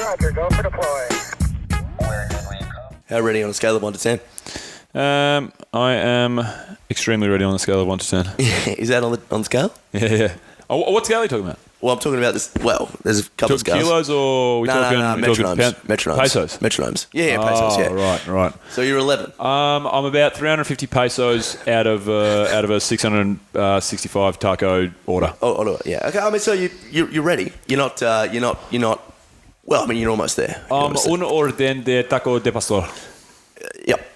Roger, go for deploy. How ready on a scale of 1 to 10? I am extremely ready on a scale of 1 to 10. Is that on the scale? Yeah. Oh, what scale are you talking about? Well, I'm talking about this. Well, there's a couple of scales. Kilos or we talking metronomes. Pesos? Metronomes. Yeah, pesos, yeah. Right. So you're 11. I'm about 350 pesos out of a 665 taco order. Oh, yeah. Okay, I mean, so you're ready. You're not. Well, I mean, you're almost there. Un orden de taco de pastor. Yep.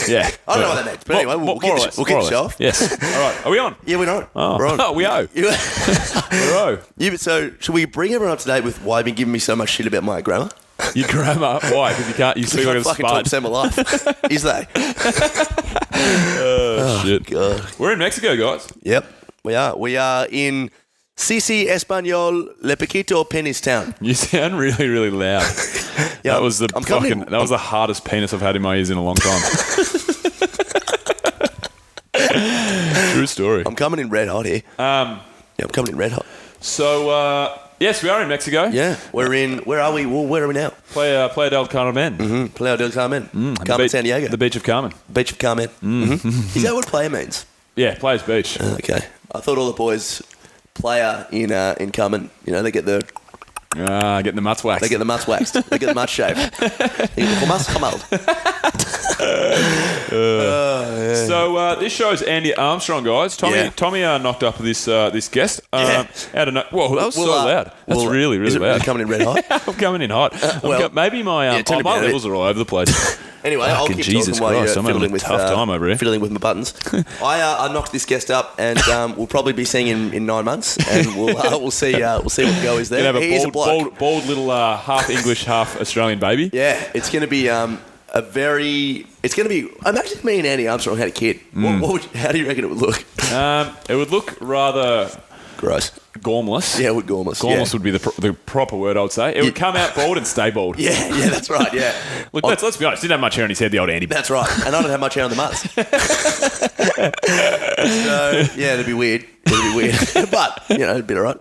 Yeah. I don't know what that meant, but anyway, we'll get the show off. Yes. All right. Are we on? Yeah, we're on. Oh. We're on. Oh, we owe. We're owe. Yeah, but so should we bring everyone up to date with why you've been giving me so much shit about my grammar? Your grammar? Why? Because you speak like a fucking spud. 12% of my life. Is they? Oh, shit. God. We're in Mexico, guys. Yep, we are. We are in Cici Español Le Pequito Penis Town. You sound really, really loud. Yeah, that was that was the hardest penis I've had in my ears in a long time. True story. I'm coming in red hot here. I'm coming in red hot. So, yes, we are in Mexico. Yeah, we're in. Where are we? Well, where are we now? Playa del Carmen. Mm-hmm. Playa del Carmen. Carmen, San Diego. The beach of Carmen. Beach of Carmen. Mm-hmm. Is that what playa means? Yeah, Players Beach. Okay. I thought all the boys playa in Carmen. You know, they get the getting the mutts waxed. They get the mutts waxed. They get the mutts shaved. They get the mutts hammered. So this show's Andy Armstrong, guys. Tommy knocked up this guest. Out of well, that was so loud. That's really, really loud. Is it coming in red hot? I'm coming in hot. Maybe my my levels are all over the place. Anyway, I'll keep Jesus talking while Christ, you're I'm having a tough time over here. fiddling with my buttons. I knocked this guest up, and we'll probably be seeing him in 9 months, and we'll see what the go is there. You're gonna He's have a bald little half English, half Australian baby. Yeah, it's going to be It's going to be. Imagine if me and Andy Armstrong had a kid. How do you reckon it would look? It would look rather gross. Gormless. Yeah, it would gormless. Gormless would be the proper word, I would say. It would come out bald and stay bald. Yeah, that's right, yeah. Look, let's be honest. Didn't have much hair on his head, the old Andy. That's right. And I don't have much hair on the mutts. So, yeah, it'd be weird. But, it'd be all right.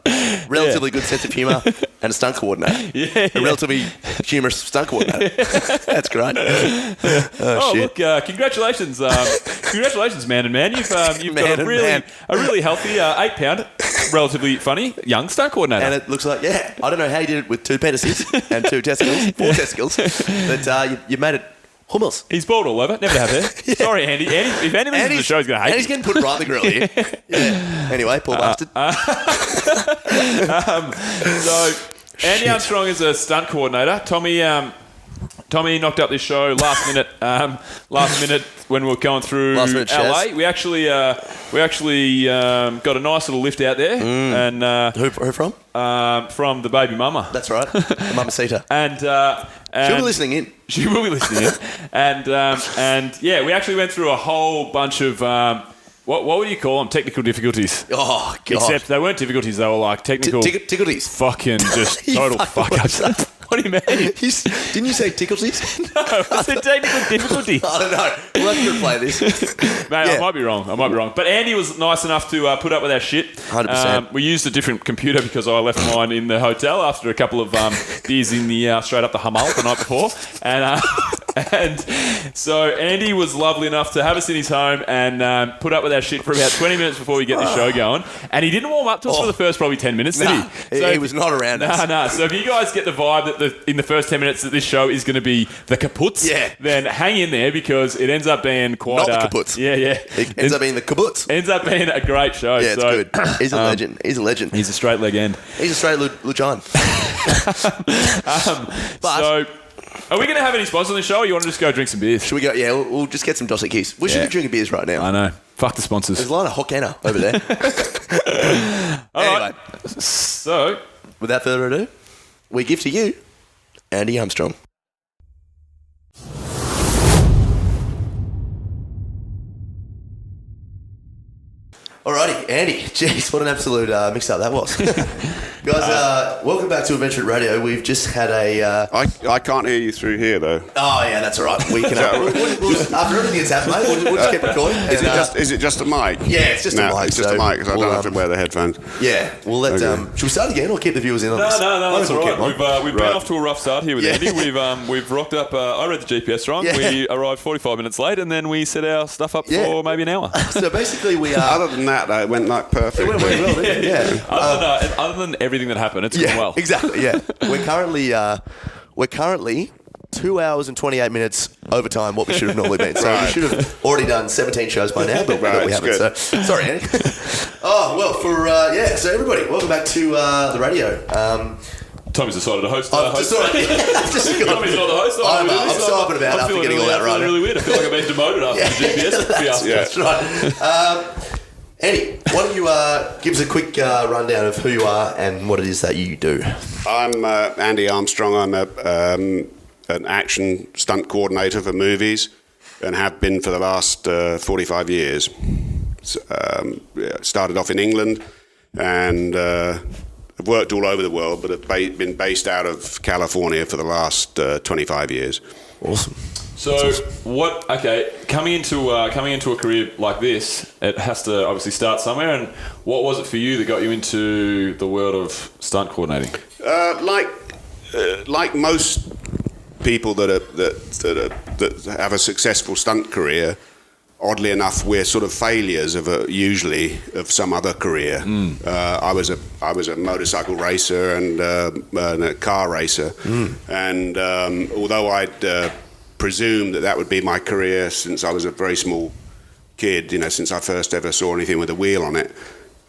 Relatively good sense of humour and a stunt coordinator. Yeah. A relatively humorous stunt coordinator. That's great. Oh, shit. Look, congratulations. Congratulations, man and man. You've got a really healthy 8-pound, relatively funny young stunt coordinator. And it looks like, I don't know how you did it with 2 penises and 2 testicles, 4 testicles, but you made it hummus. He's bald all over. Never have hair. Sorry, Andy. If Andy listens to the show, he's going to hate Andy's getting put right in the grill here. Yeah. Anyway, poor bastard. So, Andy Armstrong is a stunt coordinator. Tommy knocked up this show last minute. Last minute when we were going through LA, we actually got a nice little lift out there. And who from? From the baby mama. That's right, the mamacita. And she'll be listening in. She will be listening in. And we actually went through a whole bunch of. What would you call them? Technical difficulties. Oh, God. Except they weren't difficulties. They were like technical... Tickleties. Fucking just total fuck-ups. What do you mean? Didn't you say tickleties? No, I said technical difficulties. I don't know. We'll have to replay this. Mate, I might be wrong. But Andy was nice enough to put up with our shit. 100%. We used a different computer because I left mine in the hotel after a couple of beers in the straight up the Hamal the night before. And so Andy was lovely enough to have us in his home and put up with our shit for about 20 minutes before we get the show going. And he didn't warm up to us for the first probably 10 minutes, did he? So he was not around us. No. So if you guys get the vibe that in the first 10 minutes that this show is going to be the kaputs, then hang in there because it ends up being quite... Not the kaputs. Yeah. It ends up being the kabuts. Ends up being a great show. Yeah, it's good. He's a legend. He's a straight leg end. He's a straight Lujan. So... Are we going to have any sponsors on the show or you want to just go drink some beers? Should we go? Yeah, we'll just get some Dos Equis. We should be drinking beers right now. I know. Fuck the sponsors. There's a lot of Hokkena over there. Anyway. So, without further ado, we give to you Andy Armstrong. All Alrighty, Andy. Jeez, what an absolute mix-up that was. Guys, welcome back to Adventure Radio. We've just had a... I can't hear you through here, though. Oh, yeah, that's all right. We can... after everything that's happened, mate, we'll just keep recording. Is it just a mic? Yeah, it's just a mic. It's just a mic, because I don't have to wear the headphones. Yeah, we'll let... Should we start again or keep the viewers in on this? No, that's all right. We've been off to a rough start here with Andy. We've rocked up... I read the GPS wrong. Yeah. We arrived 45 minutes late, and then we set our stuff up for maybe an hour. So basically we are... Other than that, though, it went like perfect. It went really well, didn't it? Yeah. Other than everything that happened, it's gone well. Exactly, yeah. We're currently 2 hours and 28 minutes over time what we should have normally been. So we should have already done 17 shows by now, but we haven't. So, sorry, Andy. Oh, well, so everybody, welcome back to the radio. Tommy's decided to host. Tommy's not the host. I'm so up and about after getting all that right. I'm feeling really weird. I feel like I've been demoted after the GPS. That's right. Andy, why don't you give us a quick rundown of who you are and what it is that you do? I'm Andy Armstrong. I'm an action stunt coordinator for movies and have been for the last 45 years. Started off in England and I've worked all over the world, but have been based out of California for the last 25 years. Awesome. So coming into a career like this, it has to obviously start somewhere. And what was it for you that got you into the world of stunt coordinating? Like most people that have a successful stunt career, oddly enough, we're sort of failures usually of some other career. I was a motorcycle racer and a car racer, and although I'd presumed that would be my career since I was a very small kid, since I first ever saw anything with a wheel on it.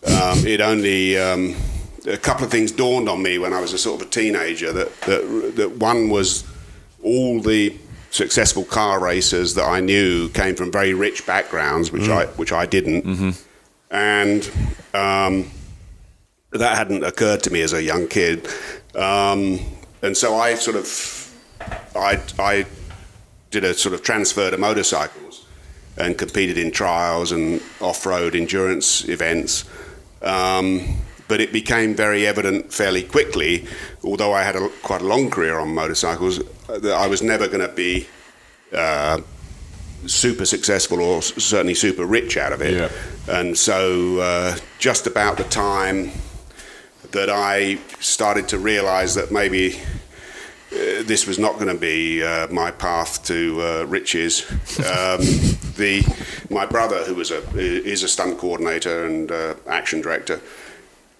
It only a couple of things dawned on me when I was a sort of a teenager. That one was all the successful car racers that I knew came from very rich backgrounds, which I didn't, and that hadn't occurred to me as a young kid, and so I did a sort of transfer to motorcycles and competed in trials and off-road endurance events. But it became very evident fairly quickly, although I had quite a long career on motorcycles, that I was never going to be super successful or certainly super rich out of it. Yeah. And so just about the time that I started to realize that maybe this was not going to be my path to riches. My brother, who is a stunt coordinator and action director,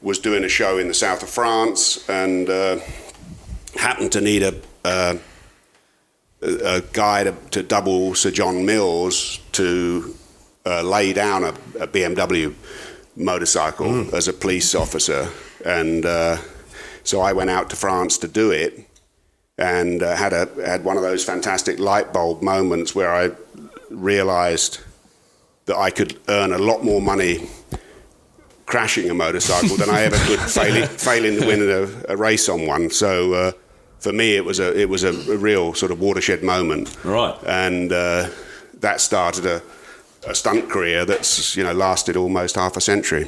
was doing a show in the south of France and happened to need a guy to double Sir John Mills to lay down a BMW motorcycle as a police officer, and so I went out to France to do it. And had one of those fantastic light bulb moments where I realised that I could earn a lot more money crashing a motorcycle than I ever could failing to win a race on one. So for me, it was a real sort of watershed moment. Right. And that started a stunt career that's lasted almost half a century.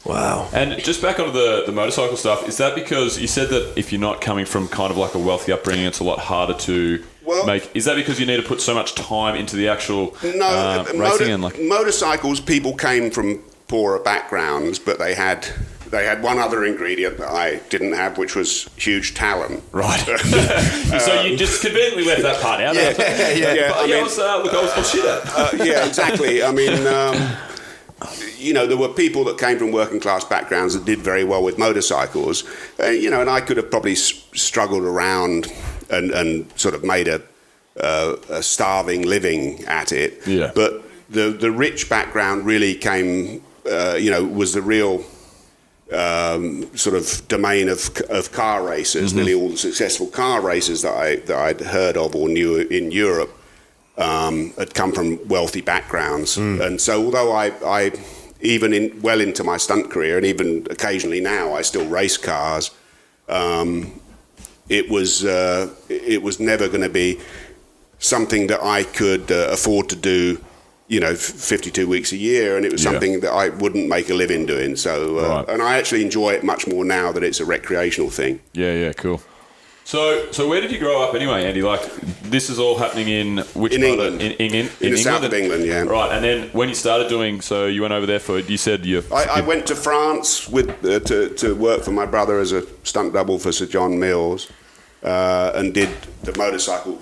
Wow. And just back onto the motorcycle stuff, is that because you said that if you're not coming from kind of like a wealthy upbringing, it's a lot harder to make? Is that because you need to put so much time into the actual racing and like motorcycles? People came from poorer backgrounds, but they had one other ingredient that I didn't have, which was huge talent. Right. So you just conveniently left that part out. Yeah. I was shit at. Yeah, exactly. I mean, there were people that came from working class backgrounds that did very well with motorcycles, and I could have probably struggled around and sort of made a starving living at it. Yeah. But the rich background really came, was the real sort of domain of car racers. Nearly all the successful car racers that I'd heard of or knew in Europe had come from wealthy backgrounds. And so although I even well into my stunt career, and even occasionally now I still race cars, it was never going to be something that I could afford to do 52 weeks a year, and it was something that I wouldn't make a living doing. So, and I actually enjoy it much more now that it's a recreational thing. Yeah, cool. So where did you grow up anyway, Andy? Like, this is all happening in which in part England? In the England? south of England, yeah. Right, and then when you started doing, so you went over there for, you said you... I went to France to work for my brother as a stunt double for Sir John Mills, and did the motorcycle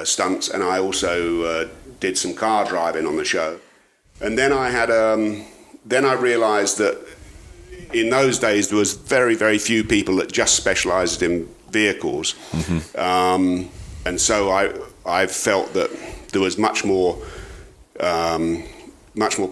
stunts, and I also did some car driving on the show. And then I had, then I realised that in those days there was very, very few people that just specialised in vehicles, and so I felt that there was much more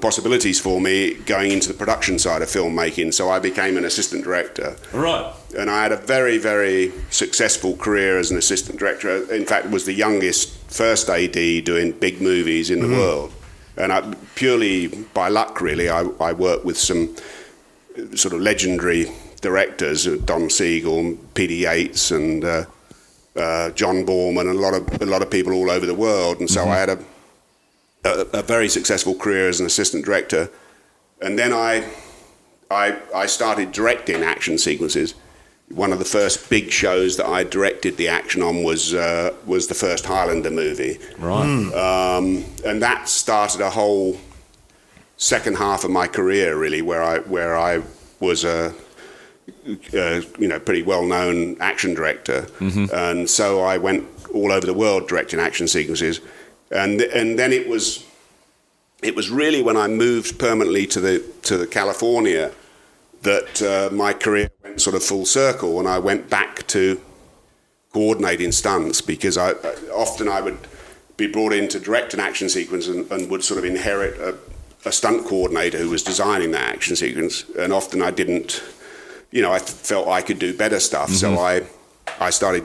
possibilities for me going into the production side of filmmaking. So I became an assistant director. Right. And I had a very, very successful career as an assistant director. In fact, was the youngest first AD doing big movies in the world. And purely by luck, really, I worked with some sort of legendary directors, Don Siegel, P.D. Yates, and John Borman, and a lot of people all over the world. And so I had a very successful career as an assistant director. And then I started directing action sequences. One of the first big shows that I directed the action on was the first Highlander movie. Right. And that started a whole second half of my career, really, where I was a pretty well-known action director, and so I went all over the world directing action sequences, and then it was really when I moved permanently to the California that my career went sort of full circle, and I went back to coordinating stunts, because I would be brought in to direct an action sequence and would sort of inherit a stunt coordinator who was designing that action sequence, and often I didn't. I felt I could do better stuff, so I started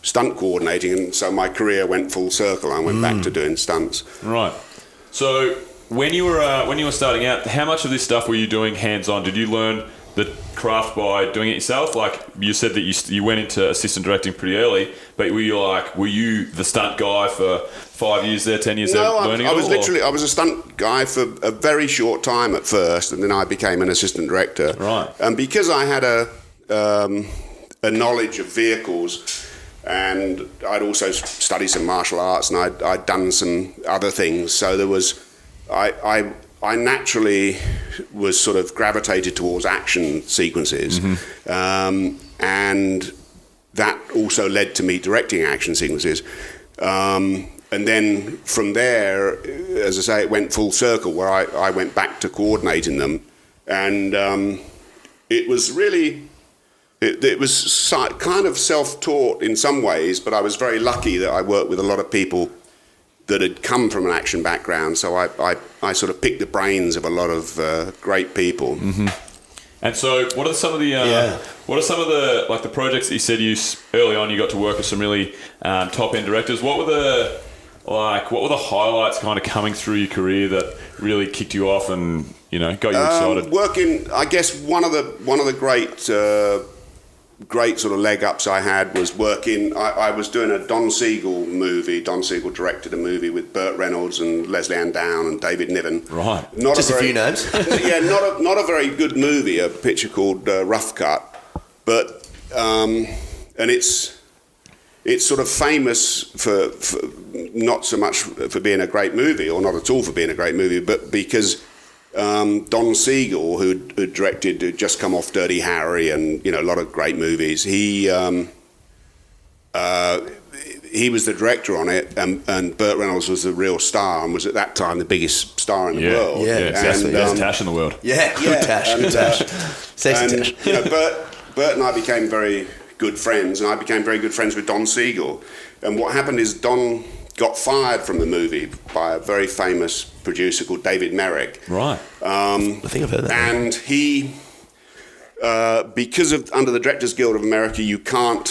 stunt coordinating, and so my career went full circle. I went back to doing stunts. Right. So when you were starting out, how much of this stuff were you doing hands-on? Did you learn the craft by doing it yourself? Like you said that you went into assistant directing pretty early, but were you the stunt guy for 5 years there, 10 years there learning? I was a stunt guy for a very short time at first, and then I became an assistant director. Right. And because I had a knowledge of vehicles, and I'd also studied some martial arts, and I'd done some other things, so there was I naturally was sort of gravitated towards action sequences, and that also led to me directing action sequences. And then from there, as I say, it went full circle, where I went back to coordinating them. And it was really, it was kind of self-taught in some ways, but I was very lucky that I worked with a lot of people that had come from an action background, so I sort of picked the brains of a lot of great people. And so, what are some of the like the projects that you said early on you got to work with some really top end directors? What were the highlights kind of coming through your career that really kicked you off and got you excited? Working, I guess one of the great sort of leg ups I had was working. I was doing a Don Siegel movie. Don Siegel directed a movie with Burt Reynolds and Leslie Ann Down and David Niven. Right. Just a few names. Yeah, not a very good movie. A picture called Rough Cut, but and it's sort of famous for not so much for being a great movie, or not at all for being a great movie, but because Don Siegel, who'd directed, who'd just come off Dirty Harry and a lot of great movies, he was the director on it, and Burt Reynolds was the real star, and was at that time the biggest star in the world. Yeah, exactly. Best Tash in the world. Yeah, good Tash. Sexy Tash. Burt and I became very good friends, and I became very good friends with Don Siegel. And what happened is Don got fired from the movie by a very famous producer called David Merrick. Right. I think I've heard that. And he, because of under the Directors Guild of America, you can't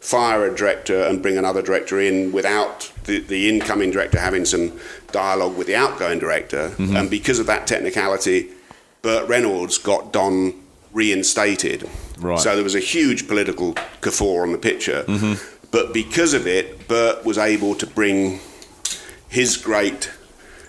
fire a director and bring another director in without the incoming director having some dialogue with the outgoing director. And because of that technicality, Burt Reynolds got Don reinstated. Right. So there was a huge political guffaw on the picture. But because of it, Burt was able to bring his great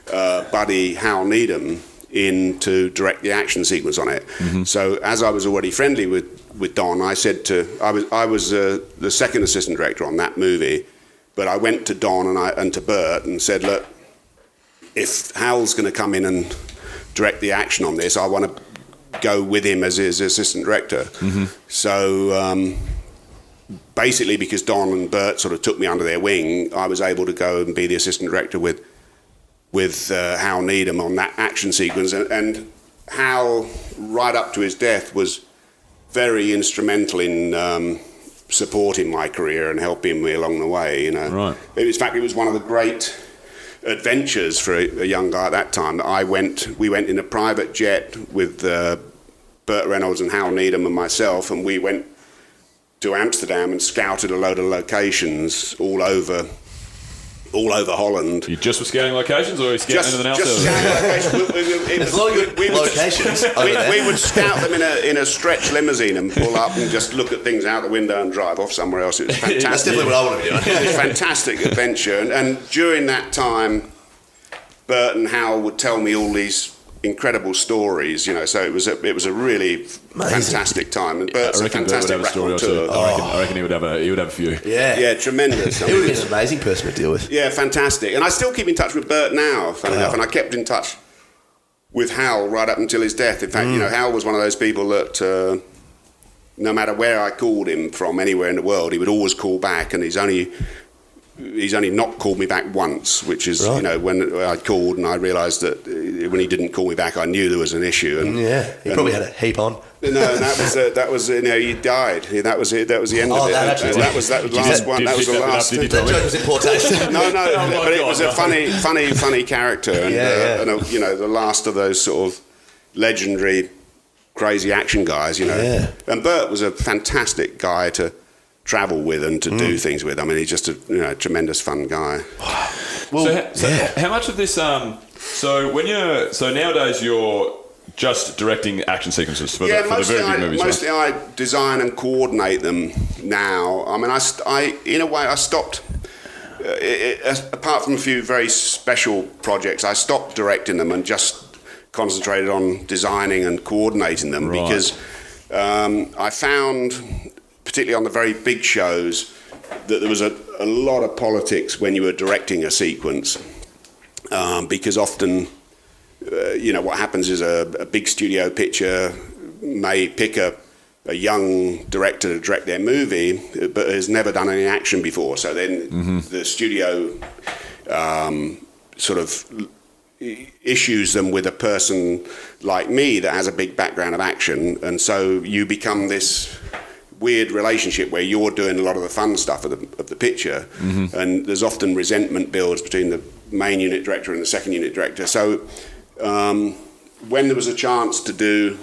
buddy Hal Needham in to direct the action sequence on it. So as I was already friendly with Don, I said I was the second assistant director on that movie, but I went to Don and to Bert and said, look, if Hal's going to come in and direct the action on this, I want to go with him as his assistant director. So basically, because Don and Bert sort of took me under their wing, I was able to go and be the assistant director with Hal Needham on that action sequence. And Hal, right up to his death, was very instrumental in supporting my career and helping me along the way. Right. In fact, it was one of the great adventures for a young guy at that time that we went in a private jet with Burt Reynolds and Hal Needham and myself, and we went to Amsterdam and scouted a load of locations all over Holland. You just were scouting locations, or were you scouting anything else? Just scouting locations. There's a lot of good locations over there. We would scout them in a stretch limousine and pull up and just look at things out the window and drive off somewhere else. It was fantastic. That's definitely what I want to be doing. It was a fantastic adventure. And during that time, Bert and Hal would tell me all these incredible stories, so it was a really fantastic time. And Bert's a fantastic raconteur. I reckon he would have a few. Yeah, tremendous. He would be an amazing person to deal with. Yeah, fantastic. And I still keep in touch with Bert now, funny enough, and I kept in touch with Hal right up until his death. In fact, Hal was one of those people that no matter where I called him from, anywhere in the world, he would always call back, and he's only not called me back once, which is, right. When I called and I realised that when he didn't call me back, I knew there was an issue. And he probably had a heap on. No, that was he died. That was it. That was the end of it. That was the last one. That was the last. That joke was in poor taste. No, but it was a funny character, and the last of those sort of legendary, crazy action guys. And Bert was a fantastic guy to travel with and to do things with. I mean, he's just a tremendous fun guy. Well, how much of this? So nowadays you're just directing action sequences for the very big movies. Mostly I design and coordinate them now. I mean, I in a way I stopped. Apart from a few very special projects, I stopped directing them and just concentrated on designing and coordinating them because I found, particularly on the very big shows, that there was a lot of politics when you were directing a sequence, because often, what happens is a big studio picture may pick a young director to direct their movie, but has never done any action before. So then the studio sort of issues them with a person like me that has a big background of action, and so you become this weird relationship where you're doing a lot of the fun stuff of the picture, and there's often resentment builds between the main unit director and the second unit director. So when there was a chance to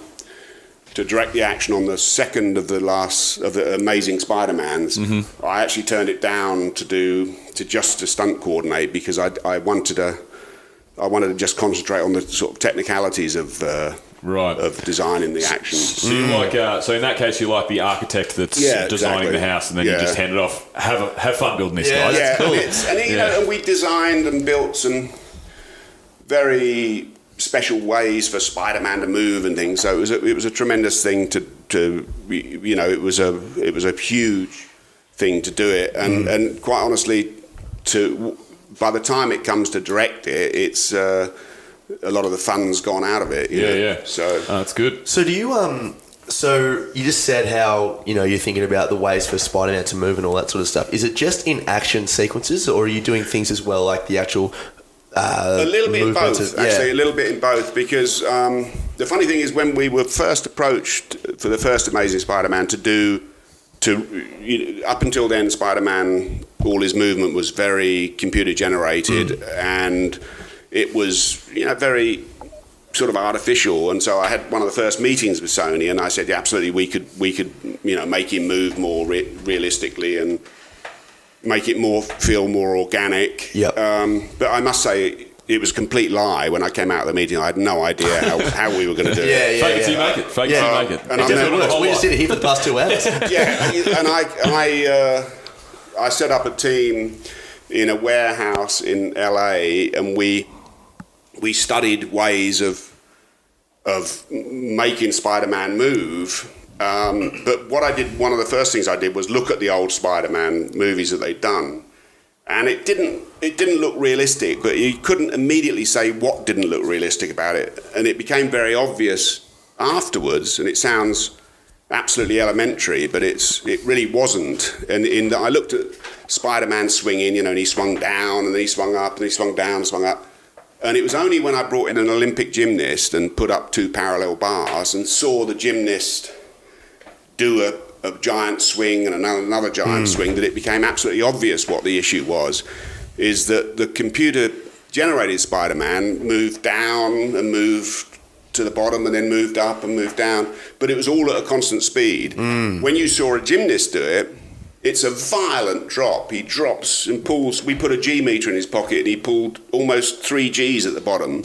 direct the action on the second of the Amazing Spider-Mans, I actually turned it down to stunt coordinate, because I wanted to just concentrate on the sort of technicalities of designing the action. So you so in that case, you like the architect that's designing the house, and then you just hand it off. Have fun building this, guys. Yeah, cool. And we designed and built some very special ways for Spider-Man to move and things. So it was a tremendous thing to it was a huge thing to do it, and quite honestly, by the time it comes to direct it, it's a lot of the fun's gone out of it. You know? So that's good. So do you So you just said how you're thinking about the ways for Spider-Man to move and all that sort of stuff. Is it just in action sequences, or are you doing things as well, like the actual? A little bit in both, actually. A little bit in both, because the funny thing is, when we were first approached for the first Amazing Spider-Man up until then, Spider-Man, all his movement was very computer generated, and it was very sort of artificial. And so I had one of the first meetings with Sony, and I said, yeah, absolutely, we could make him move more realistically and make it feel more organic. Yep. But I must say, it was a complete lie. When I came out of the meeting, I had no idea how we were going to do it. Fake it till you make it. Fake it till you make it. And it definitely works. We just did it here for the past 2 hours. And I set up a team in a warehouse in LA, and we we studied ways of making Spider-Man move. But one of the first things I did was look at the old Spider-Man movies that they'd done. And it didn't look realistic, but you couldn't immediately say what didn't look realistic about it. And it became very obvious afterwards, and it sounds absolutely elementary, but it really wasn't. And in that I looked at Spider-Man swinging, and he swung down, and then he swung up, and he swung down, and swung up. And it was only when I brought in an Olympic gymnast and put up 2 parallel bars and saw the gymnast do a giant swing and another giant swing that it became absolutely obvious what the issue was, is that the computer-generated Spider-Man moved down and moved to the bottom and then moved up and moved down, but it was all at a constant speed. When you saw a gymnast do it, it's a violent drop. He drops and pulls. We put a G meter in his pocket, and he pulled almost 3 Gs at the bottom,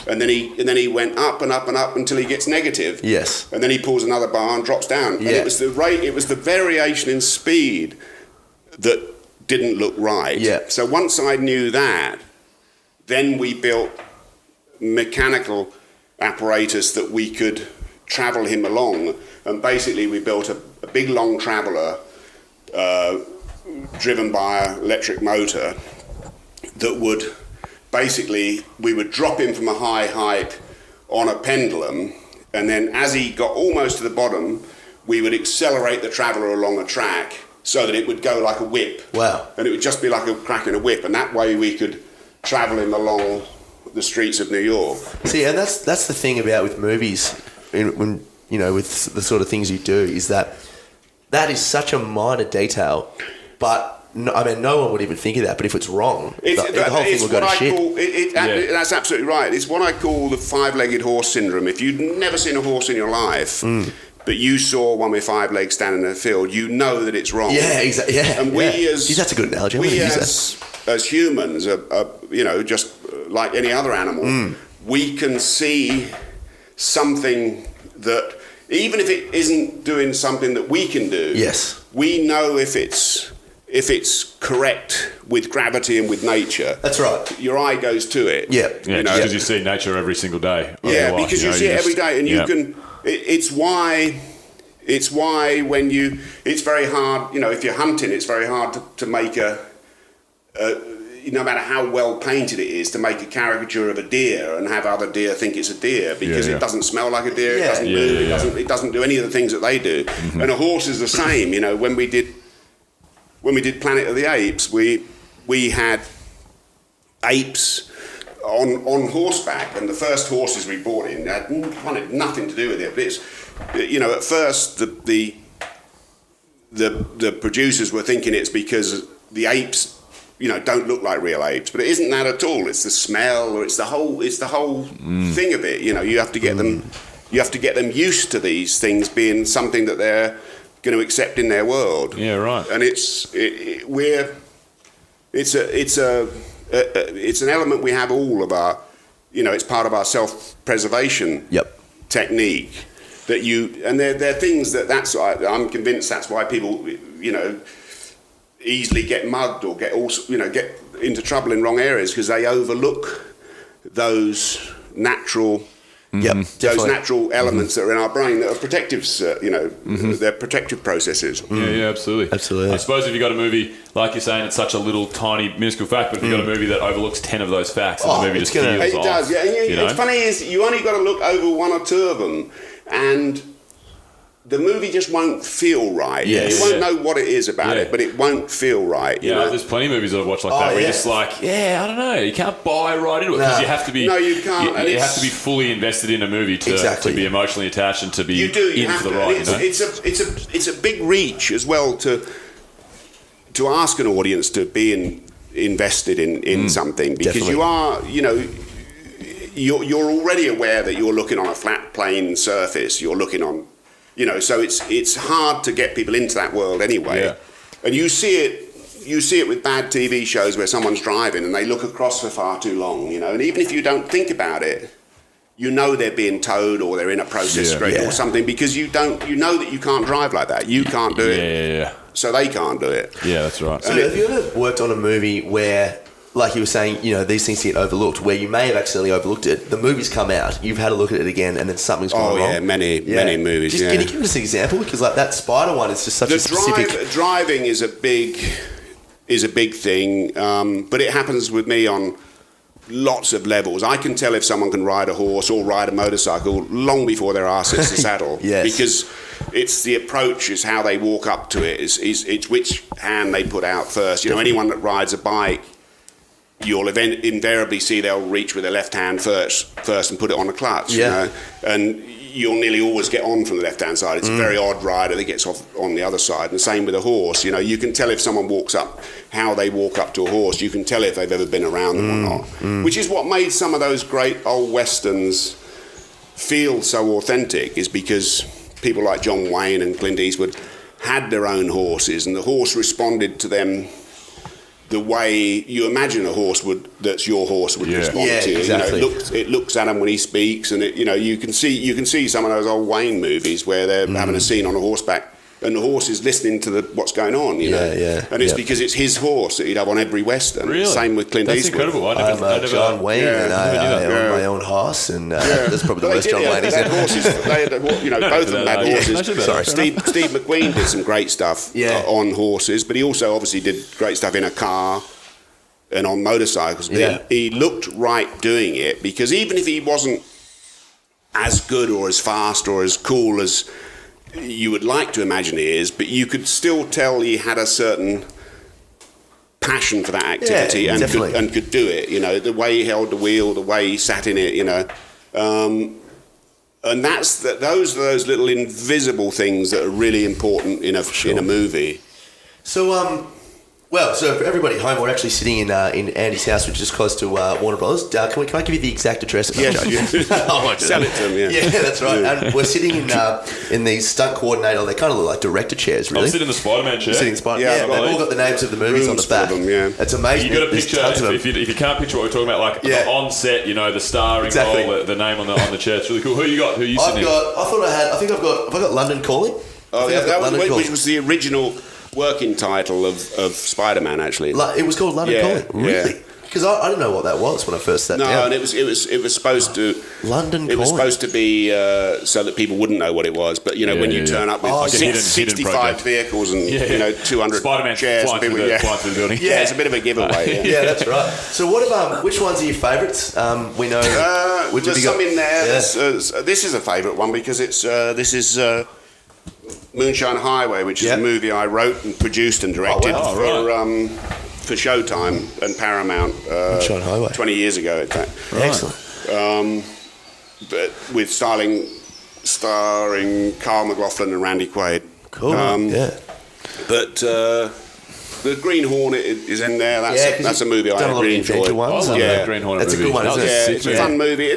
and then he went up and up and up until he gets negative. Yes. And then he pulls another bar and drops down. And it was the rate. It was the variation in speed that didn't look right. Yeah. So once I knew that, then we built mechanical apparatus that we could travel him along, and basically we built a big long traveller. Driven by an electric motor that would basically, we would drop him from a high height on a pendulum, and then as he got almost to the bottom, we would accelerate the traveller along a track so that it would go like a whip. Wow. And it would just be like a crack in a whip, and that way we could travel him along the streets of New York. See, and that's the thing about with movies, when with the sort of things you do, is that is such a minor detail, but no one would even think of that. But if it's wrong, the whole thing will go to shit. That's absolutely right. It's what I call the 5-legged horse syndrome. If you'd never seen a horse in your life, but you saw one with 5 legs standing in the field, you know that it's wrong. Yeah, exactly. Yeah, and that's a good analogy. As humans, just like any other animal, we can see something that, even if it isn't doing something that we can do, yes, we know if it's correct with gravity and with nature. That's right. Your eye goes to it. Yeah, because you see nature every single day. Yeah, because you see it every day, and you can. It's why when it's very hard. If you're hunting, it's very hard to make no matter how well painted it is, to make a caricature of a deer and have other deer think it's a deer, because it doesn't smell like a deer, it doesn't move, it doesn't do any of the things that they do. Mm-hmm. And a horse is the same. When we did Planet of the Apes, we had apes on horseback, and the first horses we brought in wanted nothing to do with it. But it's at first the producers were thinking it's because the apes don't look like real apes, but it isn't that at all. It's the smell, or it's the whole thing of it. You have to get them used to these things being something that they're going to accept in their world. Yeah, right. And it's an element we have all of our, it's part of our self-preservation technique that they're things I'm convinced that's why people, easily get mugged or get into trouble in wrong areas, because they overlook those natural elements that are in our brain that are protective, they're protective processes. Yeah, absolutely. I suppose if you've got a movie, like you're saying, it's such a little tiny minuscule fact, but if you've got a movie that overlooks 10 of those facts, and the movie just feels off. It does, yeah. What's funny is you only got to look over 1 or 2 of them, and the movie just won't feel right. Yes. You won't know what it is about it, but it won't feel right. There's plenty of movies that I've watched like that where you're just like, I don't know, you can't buy right into it, because you have to be. No, you can't. You have to be fully invested in a movie to be emotionally attached and to be in for the ride. It's a big reach as well to ask an audience to be invested in something, because you are, you're already aware that you're looking on a flat plane surface. You're looking on. So it's hard to get people into that world anyway. Yeah. And you see it with bad TV shows where someone's driving and they look across for far too long, and even if you don't think about it, they're being towed or they're in a process street or something, because you know that you can't drive like that. You can't do it. Yeah. So they can't do it. Yeah, that's right. So have you ever worked on a movie where like you were saying, you know, these things get overlooked, where you may have accidentally overlooked it. The movie's come out, you've had a look at it again, and then something's gone wrong. Oh, yeah, many movies, Just, Can you give us an example? Because, like, that spider one is just such a specific... Driving is a big thing, but it happens with me on lots of levels. I can tell if someone can ride a horse or ride a motorcycle long before their arse hits the saddle. Yes. Because it's the approach, is how they walk up to it, it's which hand they put out first. You know, anyone that rides a bike, you'll invariably see they'll reach with their left hand first and put it on the clutch. Yeah. You know? And you'll nearly always get on from the left-hand side. It's a very odd rider that gets off on the other side. And the same with a horse. You know, you can tell if someone walks up, how they walk up to a horse. You can tell if they've ever been around them or not. Which is what made some of those great old westerns feel so authentic, is because people like John Wayne and Clint Eastwood had their own horses, and the horse responded to them the way you imagine a horse that's your horse would respond to. Exactly. You know, it looks at him when he speaks, and you can see some of those old Wayne movies where they're having a scene on a horseback, and the horse is listening to what's going on. You know, and it's because it's his horse that he'd have on every western. Really? Same with Clint Eastwood. That's incredible. I never John Wayne, and I own my own horse, and that's probably the worst John Wayne. They had horses. Both of them had horses. Sorry, Steve McQueen did some great stuff on horses, but he also obviously did great stuff in a car and on motorcycles. But he looked right doing it, because even if he wasn't as good or as fast or as cool as you would like to imagine he is, but you could still tell he had a certain passion for that activity and could do it. You know, the way he held the wheel, the way he sat in it. You know, and those are those little invisible things that are really important in a movie. So so for everybody at home, we're actually sitting in Andy's house, which is close to Warner Brothers. Can I give you the exact address? Yeah, sell it to them. Yeah, that's right. And we're sitting in these stunt coordinator. They kind of look like director chairs, really. I'm sitting in the Spider-Man chair. They've all got the names of the movies on the back. Them, yeah. It's amazing. You got a picture. If you can't picture what we're talking about, like the on set, you know, the starring role, the name on the chair. It's really cool. Who you got? Who you sitting in? Have I got London Calling? Which was the original working title of Spider-Man, actually. It was called London Calling? Really? Yeah. Because I didn't know what that was when I first sat down. No, and it was supposed to... London Calling. It was supposed to be so that people wouldn't know what it was. But, when you turn up with like 65 veheuls and, 200 Spider-Man chairs... flying through the building. Yeah, it's a bit of a giveaway. Yeah, that's right. So which ones are your favourites? We know... there's some in there. Yeah. This is a favourite one because this is... Moonshine Highway, which is a movie I wrote and produced and directed for Showtime and Paramount 20 years ago, in fact. Right. Excellent. But with starring Carl McLaughlin and Randy Quaid. Cool. But the Green Hornet is in there. That's a movie I really enjoyed. Green Hornet. That's a good one, isn't it? Yeah, it's a fun movie.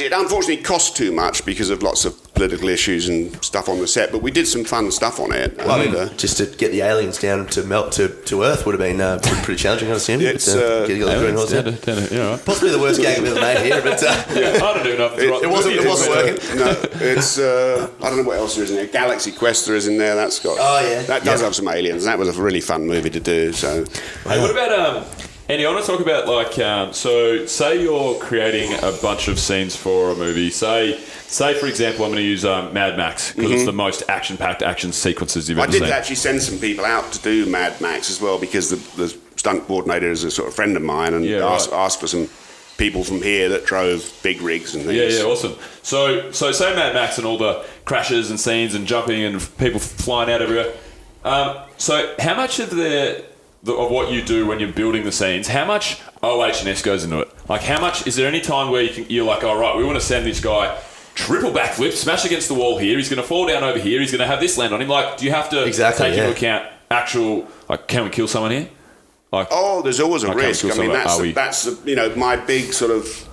It unfortunately cost too much because of lots of political issues and stuff on the set, but we did some fun stuff on it. Just to get the aliens down to melt to Earth would have been pretty challenging, I assume. It's getting the Green Hornet. Possibly the worst gag I've ever made here, but I don't do nothing. It wasn't working. No, it's I don't know what else there is in there. Galaxy Quester is in there. That's got. That does have some aliens. That was a really fun movie to do. So, hey, what about Andy, I want to talk about so say you're creating a bunch of scenes for a movie. Say for example, I'm going to use Mad Max because it's the most action-packed action sequences you've ever seen. I did actually send some people out to do Mad Max as well because the stunt coordinator is a sort of friend of mine and asked for some people from here that drove big rigs and things. Yeah, awesome. So say Mad Max and all the crashes and scenes and jumping and people flying out everywhere. So how much of of what you do when you're building the scenes, how much OH&S goes into it? Like, how much is there any time where you're like, all right, we want to send this guy triple backflip, smash against the wall here, he's going to fall down over here, he's going to have this land on him? Like, do you have to take into account can we kill someone here? Like, there's always a risk. I mean, that's my big sort of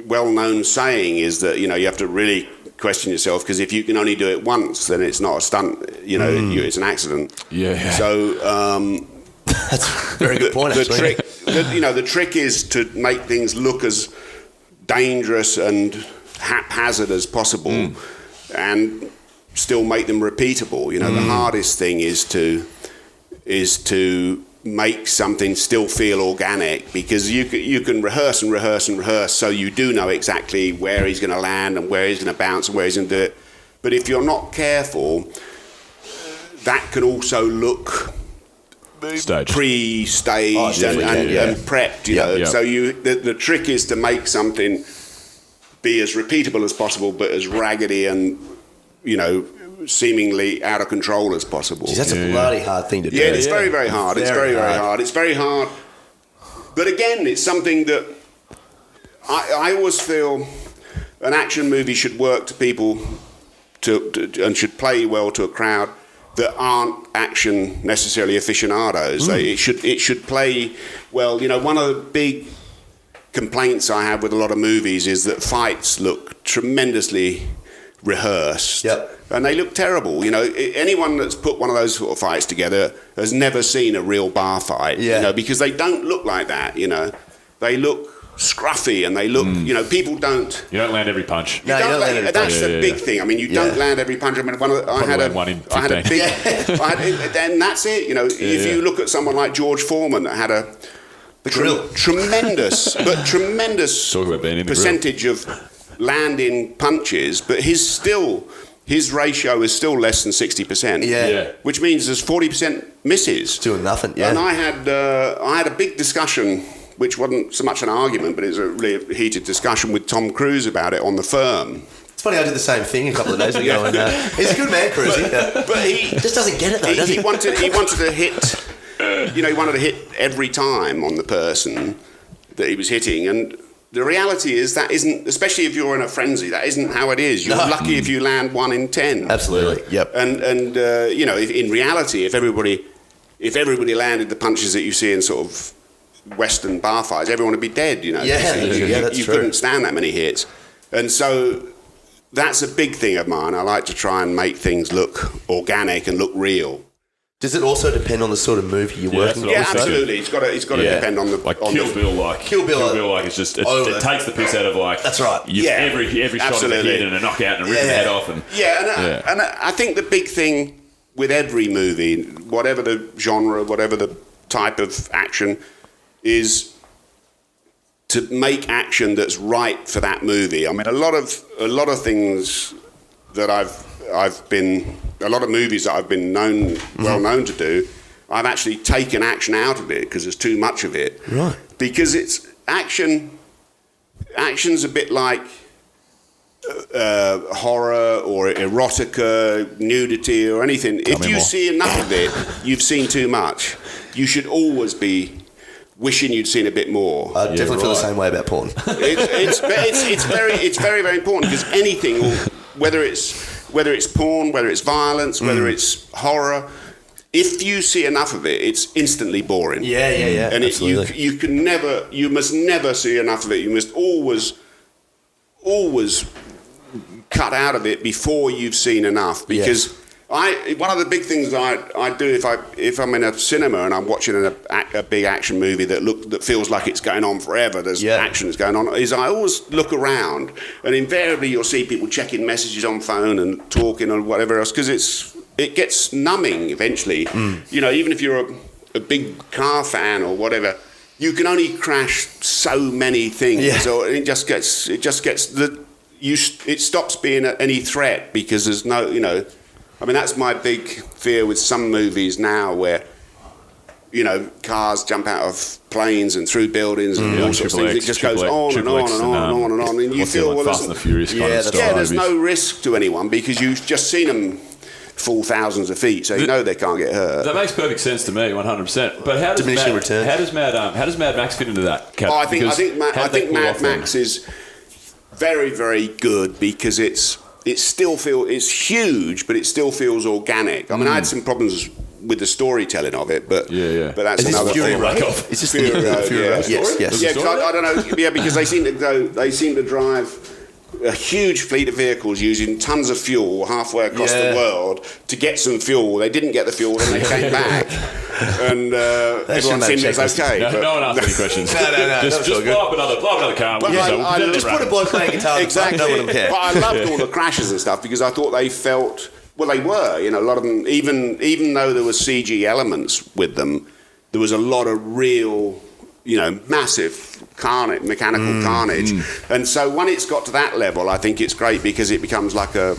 well-known saying is that you have to really question yourself, because if you can only do it once, then it's not a stunt. It's an accident. Yeah. So that's a very good point. The trick is to make things look as dangerous and haphazard as possible, and still make them repeatable. The hardest thing is to make something still feel organic, because you can rehearse and rehearse and rehearse, so you do know exactly where he's going to land and where he's going to bounce and where he's going to do it. But if you're not careful, that can also look pre-staged and prepped, you know. So the trick is to make something be as repeatable as possible, but as raggedy and, you know, seemingly out of control as possible. Jeez, that's a bloody hard thing to do. Yeah, it's very, very hard. It's very, very hard. It's very hard. But again, it's something that I always feel an action movie should work to people and should play well to a crowd that aren't action necessarily aficionados. It should play well. You know, one of the big complaints I have with a lot of movies is that fights look tremendously rehearsed. Yep. And they look terrible. You know, anyone that's put one of those sort of fights together has never seen a real bar fight. Yeah. You know, because they don't look like that. You know, they look scruffy and they look. You know, people don't. You don't land every punch. No, you don't land every punch. That's the big thing. I mean, you don't land every punch. I mean, I had a big, and that's it. You know, if you look at someone like George Foreman that had a tremendous percentage of landing punches, but his ratio is still less than 60%. Yeah. Which means there's 40% misses. Doing nothing. Yeah. And I had a big discussion, which wasn't so much an argument, but it was a really heated discussion with Tom Cruise about it on The Firm. It's funny, I did the same thing a couple of days ago, and he's a good man, Cruise. But he just doesn't get it though, does he? He wanted to hit. You know, he wanted to hit every time on the person that he was hitting, and the reality is that isn't, especially if you're in a frenzy, that isn't how it is. You're lucky if you land 1 in 10. Absolutely. Yep. And you know, in reality, if everybody landed the punches that you see in sort of Western bar fights, everyone would be dead. You know. That's you true. couldn't stand that many hits, and so that's a big thing of mine. I like to try and make things look organic and look real. Does it also depend on the sort of movie you're working on? Yeah, absolutely. It's got to depend on the Kill Bill. Kill Bill, it's just it takes the piss out of That's right. Every shot of a hit and a knockout and a rip the head off and and I think the big thing with every movie, whatever the genre, whatever the type of action, is to make action that's right for that movie. I mean, a lot of things that a lot of movies that I've been well known to do, I've actually taken action out of it because there's too much of it. Right. Because it's action's a bit like horror or erotica, nudity or anything. If you see enough of it, you've seen too much. You should always be wishing you'd seen a bit more. I definitely feel the same way about porn. It's very, very important, because anything, whether it's porn, whether it's violence, whether it's horror, if you see enough of it, it's instantly boring. Yeah. And absolutely. you must never see enough of it. You must always cut out of it before you've seen enough. Because one of the big things I do if I'm in a cinema and I'm watching a big action movie that feels like it's going on forever, there's action that's going on, is I always look around, and invariably you'll see people checking messages on phone and talking or whatever else, because it gets numbing eventually. You know, even if you're a big car fan or whatever, you can only crash so many things, or it stops being any threat, because there's no, you know. I mean, that's my big fear with some movies now, where, you know, cars jump out of planes and through buildings and all sorts of things. It just goes on and on and on and on and on. And you feel, well, Fast and the Furious kind of style there's movies. no risk to anyone, because you've just seen them fall thousands of feet, so you know they can't get hurt. That makes perfect sense to me, 100%. But how does Mad Max fit into that? Oh, I think Mad Max is very, very good, because it's huge, but it still feels organic. I mean, I had some problems with the storytelling of it, but that's another thing. Is this Fury Road? Yes. Yeah, because I don't know. Yeah, because they seem to drive a huge fleet of vehicles using tons of fuel halfway across the world to get some fuel. They didn't get the fuel, and they came back, and everyone seemed it was okay. No one asked any questions. No. Just blow up another car. Just put a boy playing guitar. Exactly. No one cares. But I loved all the crashes and stuff, because I thought they felt, well, they were, you know, a lot of them, even though there were CG elements with them, there was a lot of real, massive mechanical carnage. And so when it's got to that level, I think it's great because it becomes like a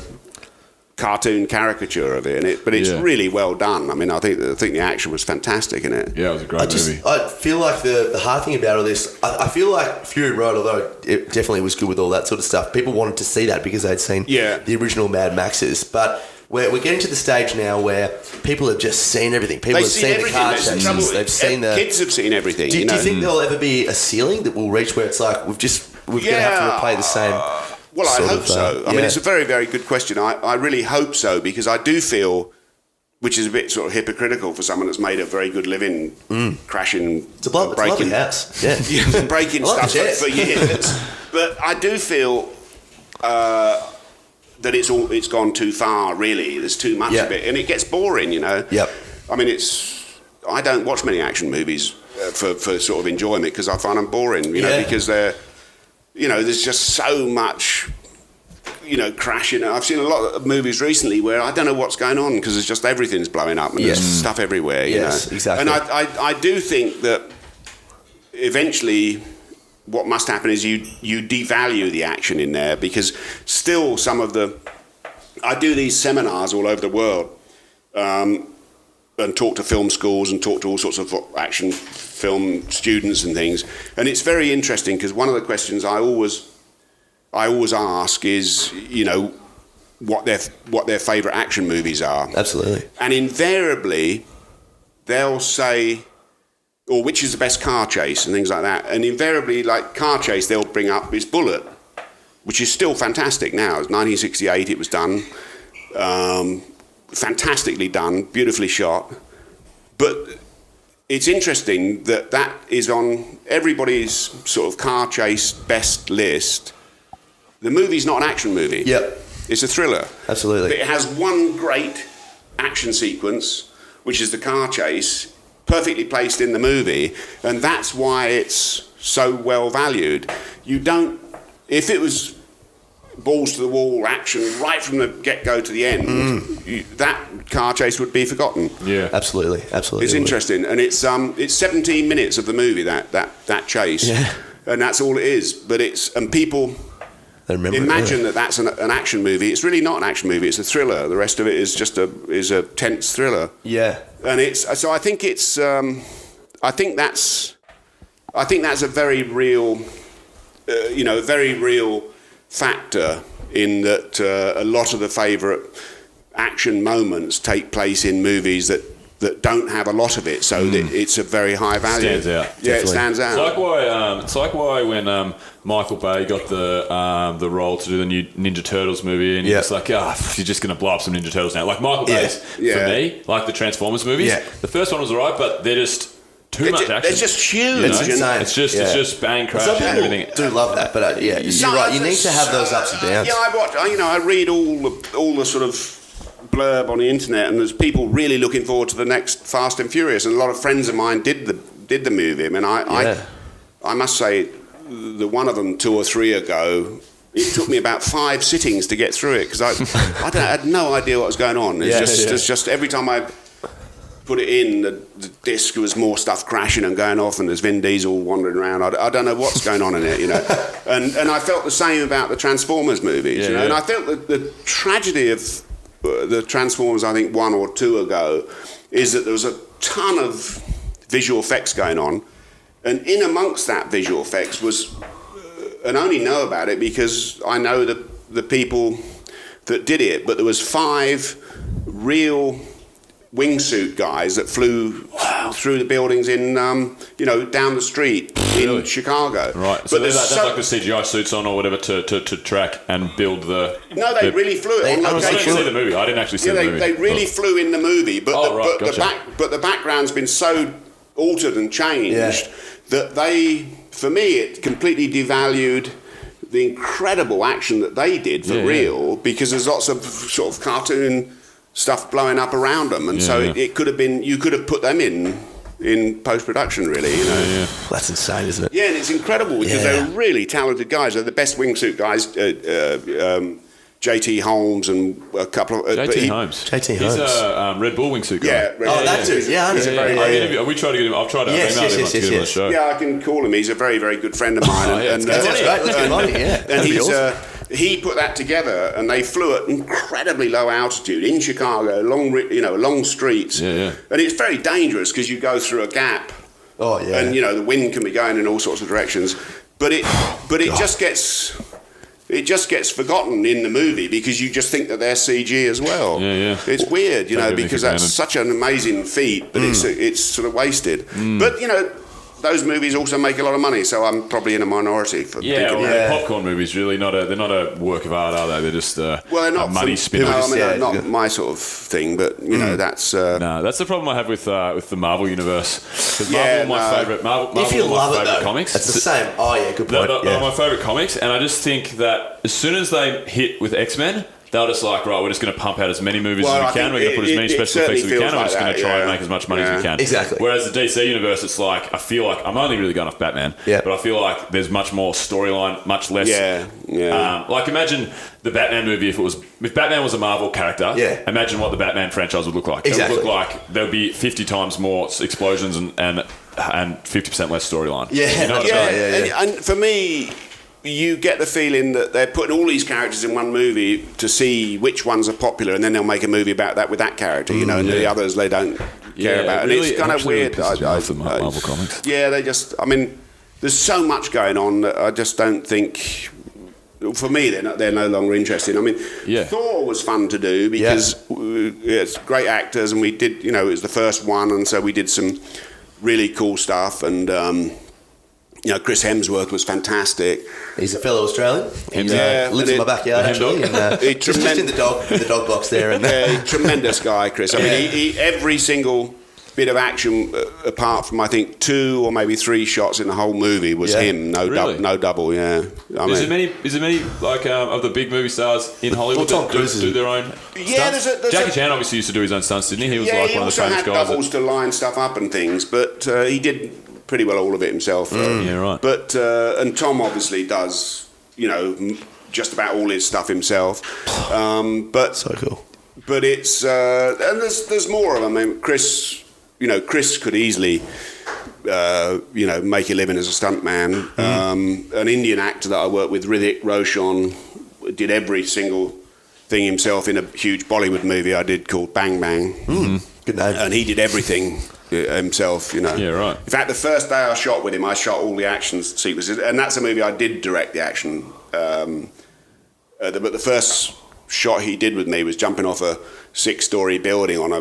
cartoon caricature of it, but it's really well done. I mean, I think the action was fantastic in it. Yeah, it was a great movie. I feel like the hard thing about all this, I feel like Fury Road, although it definitely was good with all that sort of stuff, people wanted to see that because they'd seen the original Mad Maxes. But we're getting to the stage now where people have just seen everything. People have seen the car chases. They've seen the kids have seen everything. Do you think there'll ever be a ceiling that we'll reach where it's like we're going to have to replay the same? Well, I hope so. I mean, it's a very, very good question. I really hope so because I do feel, which is a bit sort of hypocritical for someone that's made a very good living crashing, it's a lovely house, breaking stuff for years. But I do feel that it's gone too far. Really, there's too much of it, and it gets boring. Yep. I mean, I don't watch many action movies for sort of enjoyment because I find them boring. Because they're. There's just so much, crashing. I've seen a lot of movies recently where I don't know what's going on because it's just everything's blowing up and there's stuff everywhere. Yes, exactly. And I do think that eventually what must happen is you devalue the action in there because still I do these seminars all over the world and talk to film schools and talk to all sorts of action film students and things, and it's very interesting because one of the questions I always ask is what their favourite action movies are. Absolutely. And invariably they'll say, or which is the best car chase and things like that, and invariably like car chase they'll bring up is Bullet, which is still fantastic now. It's 1968 it was done, fantastically done, beautifully shot, but it's interesting that is on everybody's sort of car chase best list. The movie's not an action movie. Yep. It's a thriller. Absolutely. But it has one great action sequence, which is the car chase, perfectly placed in the movie, and that's why it's so well valued. If it was balls to the wall action right from the get-go to the end, that car chase would be forgotten. Yeah, absolutely. It's interesting, and it's 17 minutes of the movie that chase, and that's all it is. But people imagine that's an action movie. It's really not an action movie. It's a thriller. The rest of it is just a tense thriller. Yeah, and I think it's I think that's a very real, very real factor in that a lot of the favourite action moments take place in movies that don't have a lot of it, so that it's a very high value. Stands out. Yeah, it stands out. It's like why when Michael Bay got the role to do the new Ninja Turtles movie, and it's like, you're just going to blow up some Ninja Turtles now. Like Michael Bay's, for me, like the Transformers movies. Yeah. The first one was alright, but they're just too much action. It's just huge. It's insane. It's just bang, crash, and everything. Do love that, but you're right. You need to have those ups and downs. Yeah, I read all the sort of blurb on the internet, and there's people really looking forward to the next Fast and Furious, and a lot of friends of mine did the movie. I mean, I must say, the one of them 2 or 3 ago, it took me about 5 sittings to get through it because I had no idea what was going on. It's just every time I put it in, the disc was more stuff crashing and going off, and there's Vin Diesel wandering around. I don't know what's going on in it, And I felt the same about the Transformers movies, And I felt that the tragedy of the Transformers, I think 1 or 2 ago, is that there was a ton of visual effects going on, and in amongst that visual effects was, and I only know about it because I know the people that did it, but there was 5 real wingsuit guys that flew through the buildings in, down the street in Chicago. Right, so that's like the CGI suits on or whatever to track and build the... No, they really flew it on location. I didn't see the movie. I didn't actually see the movie. They really flew in the movie, but the background's been so altered and changed that for me, it completely devalued the incredible action that they did for real, because there's lots of sort of cartoon stuff blowing up around them, and it could have been, you could have put them in post-production, really, That's insane, isn't it? Yeah, and it's incredible because they're really talented guys. They're the best wingsuit guys. JT Holmes and a couple of JT Holmes. JT He's Holmes. a Red Bull wingsuit guy. Yeah, that dude. Yeah, he's a very. We tried to get him. I've tried to email him to get him on the show. Yeah, I can call him. He's a very, very good friend of mine. That's great. Let's get him on it. Yeah, and he's he put that together, and they flew at incredibly low altitude in Chicago, long streets. Yeah. And it's very dangerous because you go through a gap. Oh yeah. And the wind can be going in all sorts of directions, but it just gets forgotten in the movie because you just think that they're CG as well. Yeah. It's weird, because that's such an amazing feat, but it's sort of wasted. But those movies also make a lot of money, so I'm probably in a minority for thinking they're popcorn movies. Really, they're not a work of art, are they? They're just they're not a money spinner. Not my sort of thing, but that's no, that's the problem I have with the Marvel universe. Because Marvel are my favourite. Marvel if you are my love favourite it, comics. It's the same. Oh yeah, good point. They're my favourite comics, and I just think that as soon as they hit with X-Men, they're just like, right, we're just going to pump out as many movies as we can. We're going to put as many special effects as we can. And we're just going to try and make as much money as we can. Exactly. Whereas the DC universe, it's like, I feel like, I'm only really going off Batman, but I feel like there's much more storyline, much less. Like imagine the Batman movie if Batman was a Marvel character. Yeah. Imagine what the Batman franchise would look like. Exactly. It would look like there would be 50 times more explosions and 50% less storyline. Yeah. You know what I'm saying? And for me, you get the feeling that they're putting all these characters in one movie to see which ones are popular, and then they'll make a movie about that with that character, and the others they don't care about. Really, and it's kind of weird. Marvel comics. Yeah, there's so much going on that I just don't think. For me, they're no longer interesting. I mean, Thor was fun to do because it's great actors, and we did, it was the first one, and so we did some really cool stuff, and. Chris Hemsworth was fantastic. He's a fellow Australian. He lives in my backyard, actually. Just in the dog box there. And tremendous guy, Chris. I mean, he every single bit of action, apart from I think 2 or maybe 3 shots in the whole movie, was him. No double. Yeah. Is there many like of the big movie stars in Hollywood that do their own? Yeah, stunts? Jackie Chan obviously used to do his own stunts, didn't he? He was like one of the famous guys. He also had doubles to line stuff up and things, but he did pretty well all of it himself. Yeah, right. But and Tom obviously does, just about all his stuff himself. But so cool. But it's and there's more of them. I mean, Chris could easily make a living as a stuntman. An Indian actor that I worked with, Hrithik Roshan, did every single thing himself in a huge Bollywood movie I did called Bang Bang. Good name. And he did everything himself, Yeah, right. In fact, the first day I shot with him, I shot all the action sequences, and that's a movie I did direct the action. But the first shot he did with me was jumping off a 6-story building on a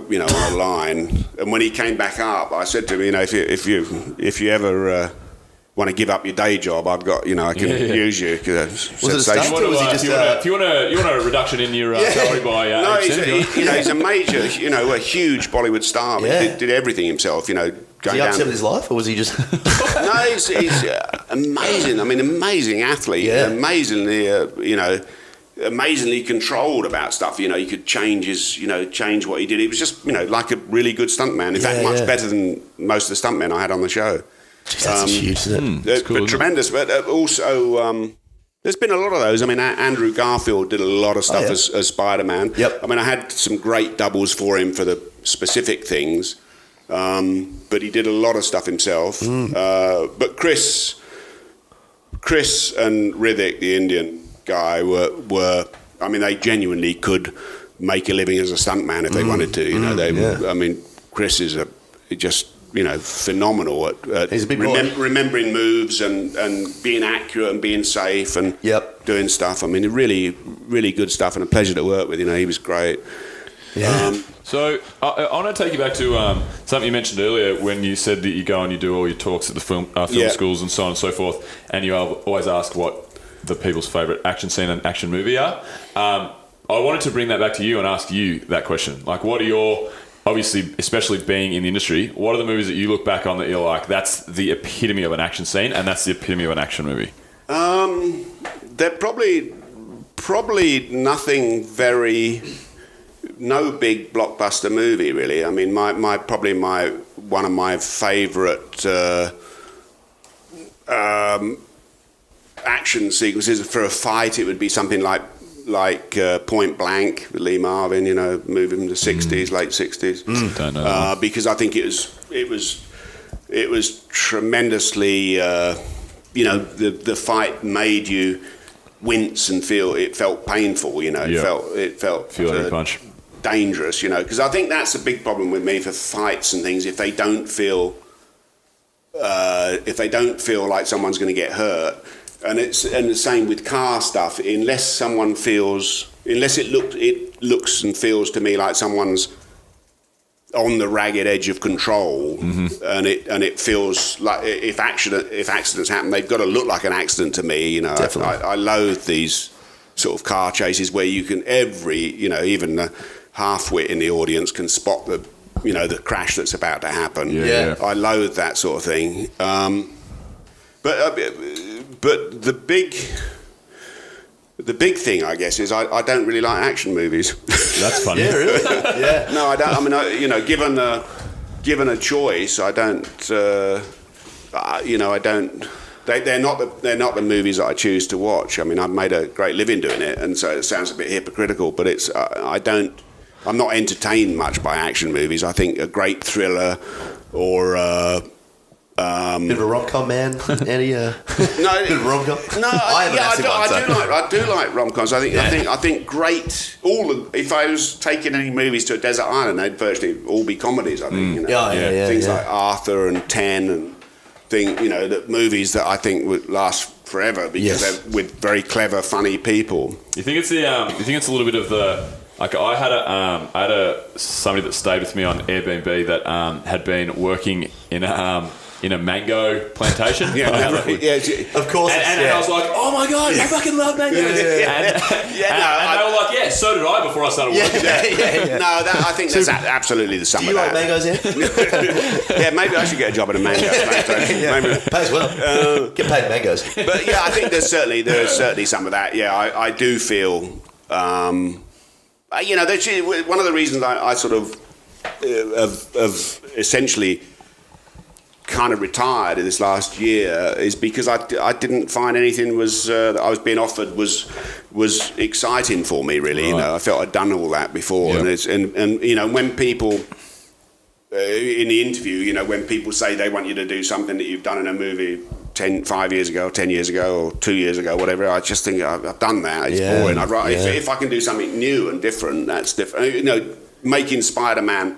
line. And when he came back up, I said to him, if you ever want to give up your day job, I've got, I can use you. Was it a stunt, or was he just? If you want a reduction in your salary by no, he's a major, a huge Bollywood star. He did everything himself. Going Did he down. upset his life, or was he just? No, he's amazing. I mean, amazing athlete. Yeah. Amazingly controlled about stuff. He could change change what he did. He was just, like a really good stuntman. In fact, much better than most of the stuntmen I had on the show. Jeez, that's huge, isn't it? Cool, but tremendous. But also, there's been a lot of those. I mean, Andrew Garfield did a lot of stuff as Spider-Man. Yep. I mean, I had some great doubles for him for the specific things, but he did a lot of stuff himself. But Chris and Hrithik, the Indian guy, were I mean, they genuinely could make a living as a stuntman if they wanted to. I mean, Chris is phenomenal at He's a big boy. remembering moves and being accurate and being safe and doing stuff. I mean, really, really good stuff, and a pleasure to work with. He was great. Yeah. So I want to take you back to something you mentioned earlier when you said that you go and you do all your talks at the film schools and so on and so forth, and you always ask what the people's favourite action scene and action movie are. I wanted to bring that back to you and ask you that question. Like, what are your... Obviously, especially being in the industry, what are the movies that you look back on that you're like, that's the epitome of an action scene and that's the epitome of an action movie? They're probably nothing very... No big blockbuster movie, really. I mean, one of my favourite action sequences for a fight, it would be something like like Point Blank with Lee Marvin, you know, moving from the 60s, late 60s. Don't know that. Because I think it was tremendously, you know, the fight made you wince and felt painful, you know, it felt feel every punch. Dangerous, you know, because I think that's a big problem with me for fights and things. If they don't feel like someone's going to get hurt, and the same with car stuff. Unless it looks and feels to me like someone's on the ragged edge of control, and it feels like if accidents happen, they've got to look like an accident to me. You know, I loathe these sort of car chases where you can even the half-wit in the audience can spot the crash that's about to happen. Yeah. I loathe that sort of thing. But the big thing, I guess, is I don't really like action movies. That's funny. Yeah, really? Yeah. No, I don't. I mean, given a choice, I don't. I don't. They're not the movies that I choose to watch. I mean, I've made a great living doing it, and so it sounds a bit hypocritical, but it's I'm not entertained much by action movies. I think a great thriller or bit of a rom-com, man. Andy, no, bit of rom-com. No, I do like rom-coms. I think great. If I was taking any movies to a desert island, they'd virtually all be comedies. I think. You know? Things like Arthur and 10 and that movies that I think would last forever because they're with very clever, funny people. You think it's a little bit of the. Like I had somebody that stayed with me on Airbnb that had been working in a mango plantation. Of course. And I was like, oh my God, I fucking love mangoes. And they were like, yeah, so did I before I started working there. No, I think that's absolutely the sum of that. Do you like mangoes, Yeah, maybe I should get a job at a mango plantation. Maybe. Pays well. Get paid mangoes. But yeah, I think there is certainly some of that. Yeah, I do feel... that's one of the reasons I sort of have essentially kind of retired in this last year is because I didn't find anything that I was being offered was exciting for me really. Right. You know, I felt I'd done all that before, and when people in the interview, when people say they want you to do something that you've done in a movie 5 years ago, 10 years ago, or 2 years ago, whatever, I just think I've done that. It's boring. I'd rather if I can do something new and different, that's different. Making Spider-Man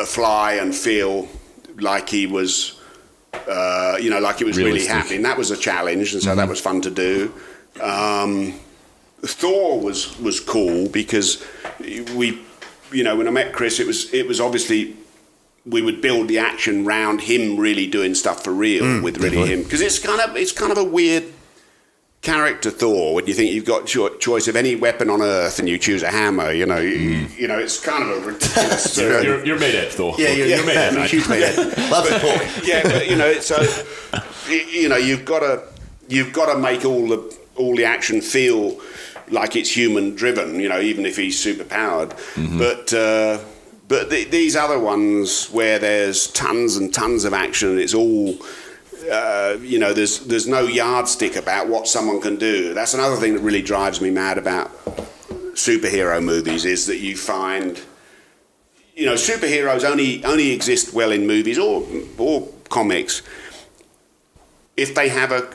fly and feel like he was, like he was really happy, and that was a challenge, and so that was fun to do. Thor was cool because when I met Chris, it was obviously. We would build the action round him really doing stuff for real with really him, because it's kind of a weird character, Thor, when you think you've got choice of any weapon on Earth and you choose a hammer. It's kind of a ridiculous. You're made Thor. Yeah, you're made it. Huge made it. Loves the pork. Yeah, but you've got to make all the action feel like it's human driven. Even if he's super powered, But these other ones where there's tons and tons of action, it's all, there's no yardstick about what someone can do. That's another thing that really drives me mad about superhero movies is that you find, superheroes only exist well in movies or comics if they have a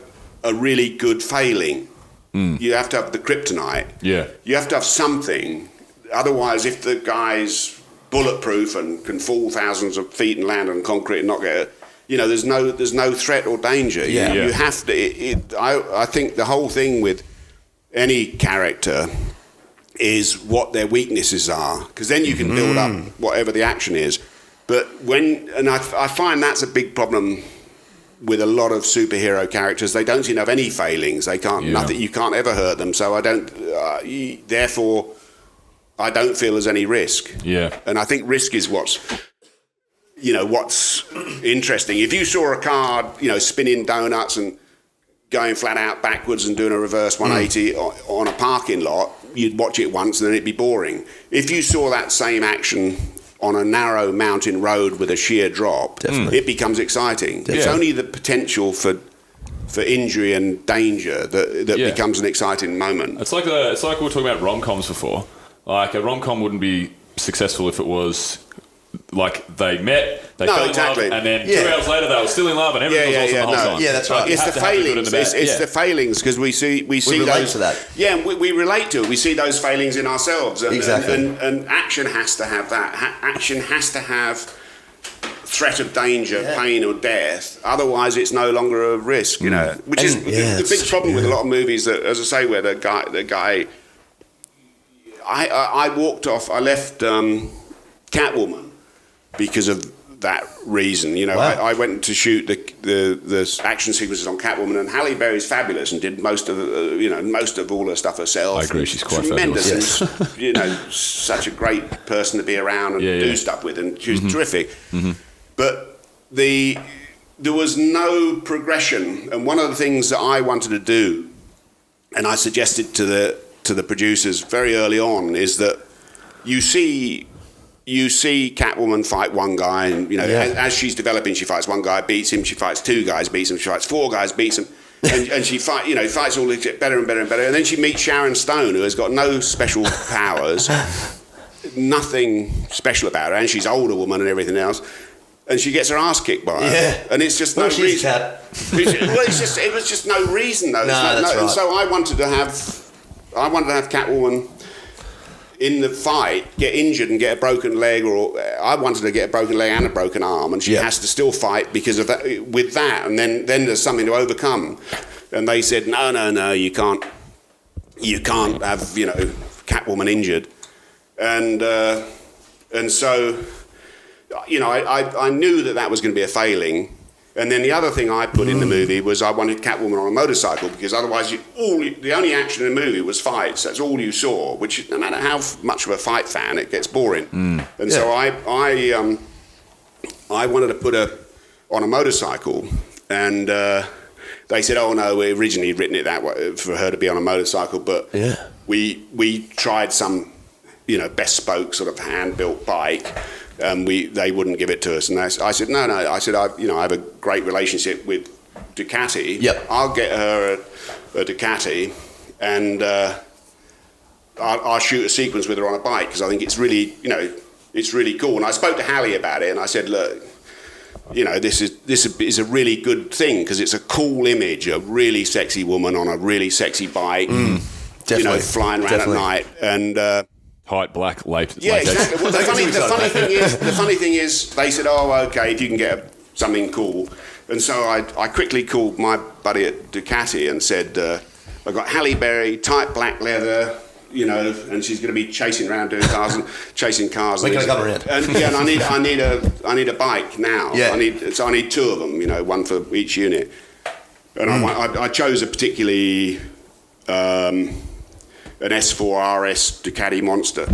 really good failing. You have to have the kryptonite. Yeah. You have to have something. Otherwise, if the guy's bulletproof and can fall thousands of feet and land on concrete and not get there's no threat or danger. You have to. I think the whole thing with any character is what their weaknesses are, because then you can build up whatever the action is. But I find that's a big problem with a lot of superhero characters. They don't seem to have any failings. They can't nothing. You can't ever hurt them. So I don't. Therefore, I don't feel there's any risk. Yeah. And I think risk is what's interesting. If you saw a car, spinning donuts and going flat out backwards and doing a reverse 180 on a parking lot, you'd watch it once and then it'd be boring. If you saw that same action on a narrow mountain road with a sheer drop, it becomes exciting. There's only the potential for for injury and danger that becomes an exciting moment. It's like we were talking about rom-coms before. Like a rom-com wouldn't be successful if it was like they met, they fell in love, and then 2 hours later they were still in love, and everything was awesome the whole time. Yeah, that's right. It's the failings. It's the failings because we relate those to that. Yeah, we relate to it. We see those failings in ourselves. And, exactly. And action has to have that. Action has to have threat of danger, pain, or death. Otherwise, it's no longer a risk. You know, which is the big problem with a lot of movies. That, as I say, where the guy. I walked off. I left Catwoman because of that reason. You know, I went to shoot the action sequences on Catwoman, and Halle Berry's fabulous and did most of all her stuff herself. I agree, she's quite tremendous. fabulous. And, you know, such a great person to be around and do stuff with, and she was terrific. But there was no progression, and one of the things that I wanted to do, and I suggested to the producers very early on, is that you see Catwoman fight one guy, and you know, as she's developing, she fights one guy, beats him. She fights two guys, beats him. She fights four guys, beats him, and she fights all get better and better and better. And then she meets Sharon Stone, who has got no special powers, nothing special about her, and she's an older woman and everything else. And she gets her ass kicked by her, and it's just no reason. She's a cat. It was just no reason though. That's right. And so I wanted to have Catwoman in the fight get injured and get a broken leg, or I wanted to get a broken leg and a broken arm, and she has to still fight because of that. With that, and then there's something to overcome. And they said, no, you can't have Catwoman injured, and so I knew that was going to be a failing. And then the other thing I put in the movie was I wanted Catwoman on a motorcycle, because otherwise the only action in the movie was fights. That's all you saw, which no matter how much of a fight fan, it gets boring. And so I wanted to put her on a motorcycle, and they said, oh no, we originally written it that way for her to be on a motorcycle, but we tried some bespoke sort of hand-built bike. They wouldn't give it to us, and I said no. I said I have a great relationship with Ducati. I'll get her a Ducati, and I'll shoot a sequence with her on a bike, because I think it's really cool. And I spoke to Halle about it, and I said, look, this is a really good thing, because it's a cool image, a really sexy woman on a really sexy bike, flying around at night, and. Height, black, lace. Yeah, exactly. Well, the funny thing is, they said, "Oh, okay, if you can get something cool." And so I quickly called my buddy at Ducati and said, "I got Halle Berry, tight black leather, and she's going to be chasing around doing cars and chasing cars." We're going to come around. And I need a bike now. Yeah. I need two of them, one for each unit. And I chose a particularly. An S4 RS Ducati Monster,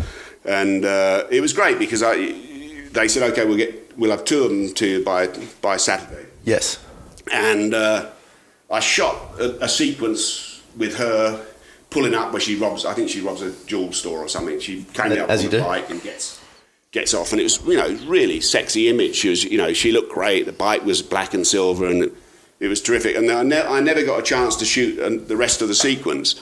and it was great because they said, okay, we'll have two of them to you by Saturday. Yes. And I shot a sequence with her pulling up where she robs a jewel store or something. She came up on the bike and gets off, and it was really sexy image. She was she looked great. The bike was black and silver, and it was terrific. And I never got a chance to shoot the rest of the sequence.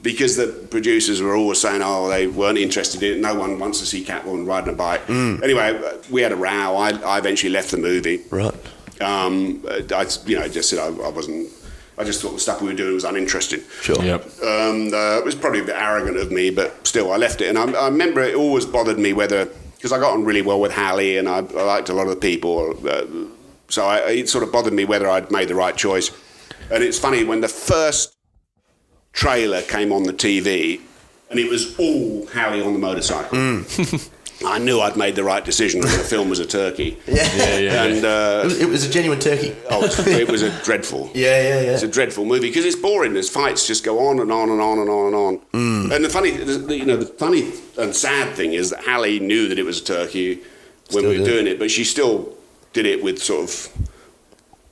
Because the producers were always saying, oh, they weren't interested in it. No one wants to see Catwoman riding a bike. Anyway, we had a row. I eventually left the movie. Right. I just said I wasn't. I just thought the stuff we were doing was uninteresting. Sure. Yep. It was probably a bit arrogant of me, but still, I left it. And I remember it always bothered me because I got on really well with Halle, and I liked a lot of the people. So it sort of bothered me whether I'd made the right choice. And it's funny, when the first trailer came on the TV, and it was all Halle on the motorcycle. I knew I'd made the right decision when the film was a turkey. And it was a genuine turkey. It was a dreadful. It's a dreadful movie because it's boring. There's fights just go on and on and on and on and on. And the funny and sad thing is that Halle knew that it was a turkey when we were doing it, but she still did it with sort of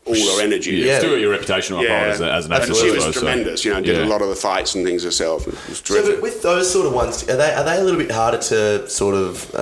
all her energy. Yeah, still got your reputation on as an actor. And she was tremendous, did a lot of the fights and things herself. It was terrific. So with those sort of ones, are they a little bit harder to sort of,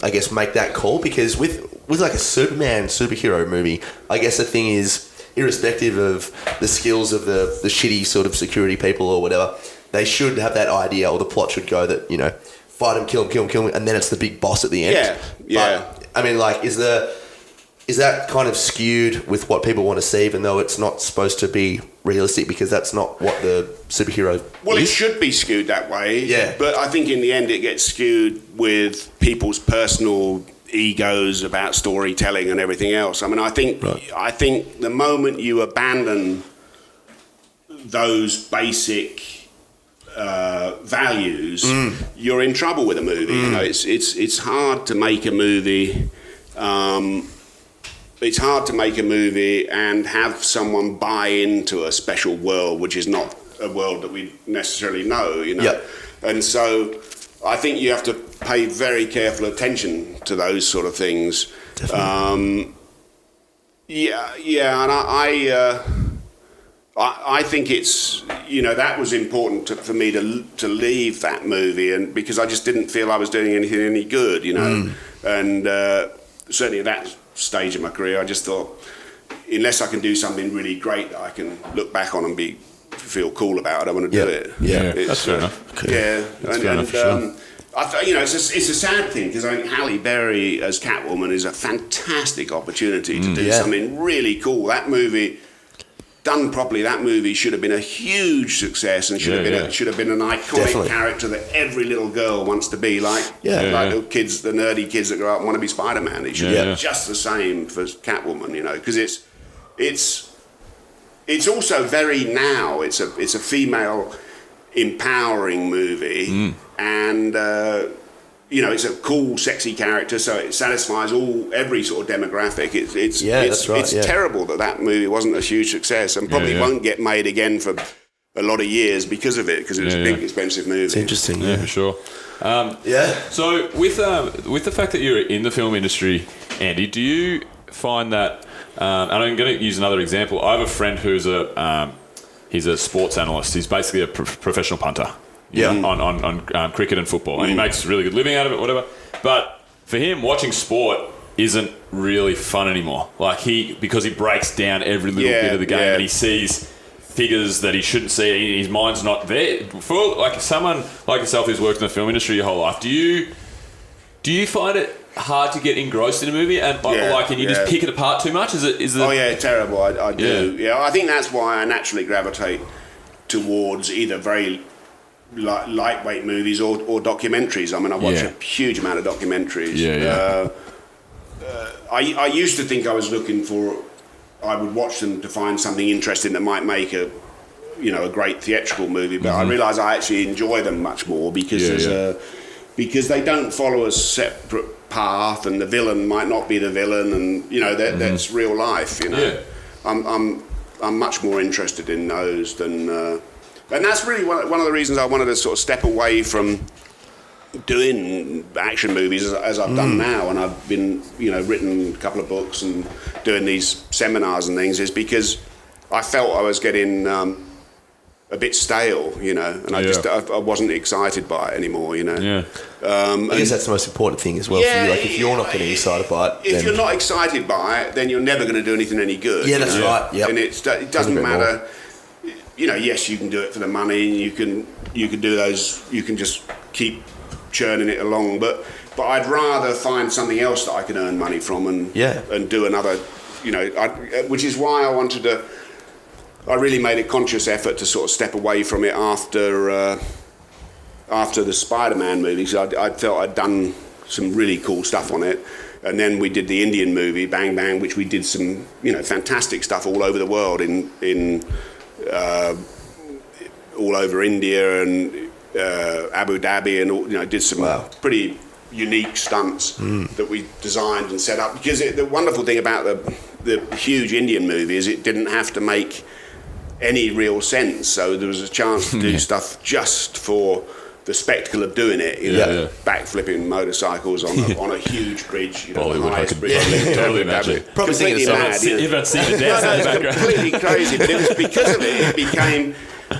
I guess, make that call? Because with like a Superman superhero movie, I guess the thing is, irrespective of the skills of the shitty sort of security people or whatever, they should have that idea, or the plot should go that, you know, fight him, kill him, and then it's the big boss at the end. Yeah. But, I mean, like, is that kind of skewed with what people want to see, even though it's not supposed to be realistic, because that's not what the superhero Well, is? it should be skewed that way. Yeah. But I think in the end it gets skewed with people's personal egos about storytelling and everything else. I mean, I think the moment you abandon those basic values, you're in trouble with a movie. You know, it's hard to make a movie. It's hard to make a movie and have someone buy into a special world, which is not a world that we necessarily know. You know, and so I think you have to pay very careful attention to those sort of things. And I think it's, you know, that was important for me to leave that movie, and because I just didn't feel I was doing anything any good, you know, and certainly at that stage of my career, I just thought, unless I can do something really great that I can look back on and feel cool about, I want to do it. That's fair enough. That's fair enough for sure. You know, it's a sad thing, because I think Halle Berry as Catwoman is a fantastic opportunity to do something really cool. That movie, done properly, that movie should have been a huge success, and should have been an iconic character that every little girl wants to be, like the kids, the nerdy kids that grow up and want to be Spider-Man. It should be just the same for Catwoman, you know, because it's also very now. It's a female empowering movie, and you know, it's a cool, sexy character, so it satisfies every sort of demographic. It's terrible that movie wasn't a huge success, and probably won't get made again for a lot of years because of it, because it was a big, expensive movie. It's interesting, for sure. So with the fact that you're in the film industry, Andy, do you find that? And I'm going to use another example. I have a friend who's he's a sports analyst. He's basically a professional punter. On cricket and football, and he makes a really good living out of it, whatever. But for him, watching sport isn't really fun anymore. Like because he breaks down every little bit of the game, and he sees figures that he shouldn't see. His mind's not there. For like someone like yourself who's worked in the film industry your whole life, do you find it hard to get engrossed in a movie, and can you just pick it apart too much? Is it? Oh yeah, terrible. I do. Yeah, I think that's why I naturally gravitate towards either very lightweight movies or documentaries. I mean, I watch a huge amount of documentaries. I used to think I was I would watch them to find something interesting that might make a great theatrical movie, but I realise I actually enjoy them much more because because they don't follow a separate path, and the villain might not be the villain, and that's real life. I'm much more interested in those than. And that's really one of the reasons I wanted to sort of step away from doing action movies as I've done now, and I've been, written a couple of books and doing these seminars and things, is because I felt I was getting a bit stale, and I wasn't excited by it anymore, I guess that's the most important thing as well for you. Like, if you're not getting excited by it, if you're not excited by it, then you're never going to do anything any good. Yeah, that's right. Yep. And it doesn't matter. More. Yes, you can do it for the money, and you can do those. You can just keep churning it along, but I'd rather find something else that I can earn money from and do another. Which is why I really made a conscious effort to sort of step away from it after the Spider-Man movies. I felt I'd done some really cool stuff on it. And then we did the Indian movie, Bang Bang, which we did some, fantastic stuff all over the world in all over India and Abu Dhabi, and did some pretty unique stunts that we designed and set up. Because the wonderful thing about the huge Indian movie is it didn't have to make any real sense, so there was a chance to do stuff just for the spectacle of doing it, backflipping motorcycles on a huge bridge, Bollywood, the highest bridge. Totally imagine. Probably completely mad. You've not seen the dance in the background. Completely crazy, but it was because of it became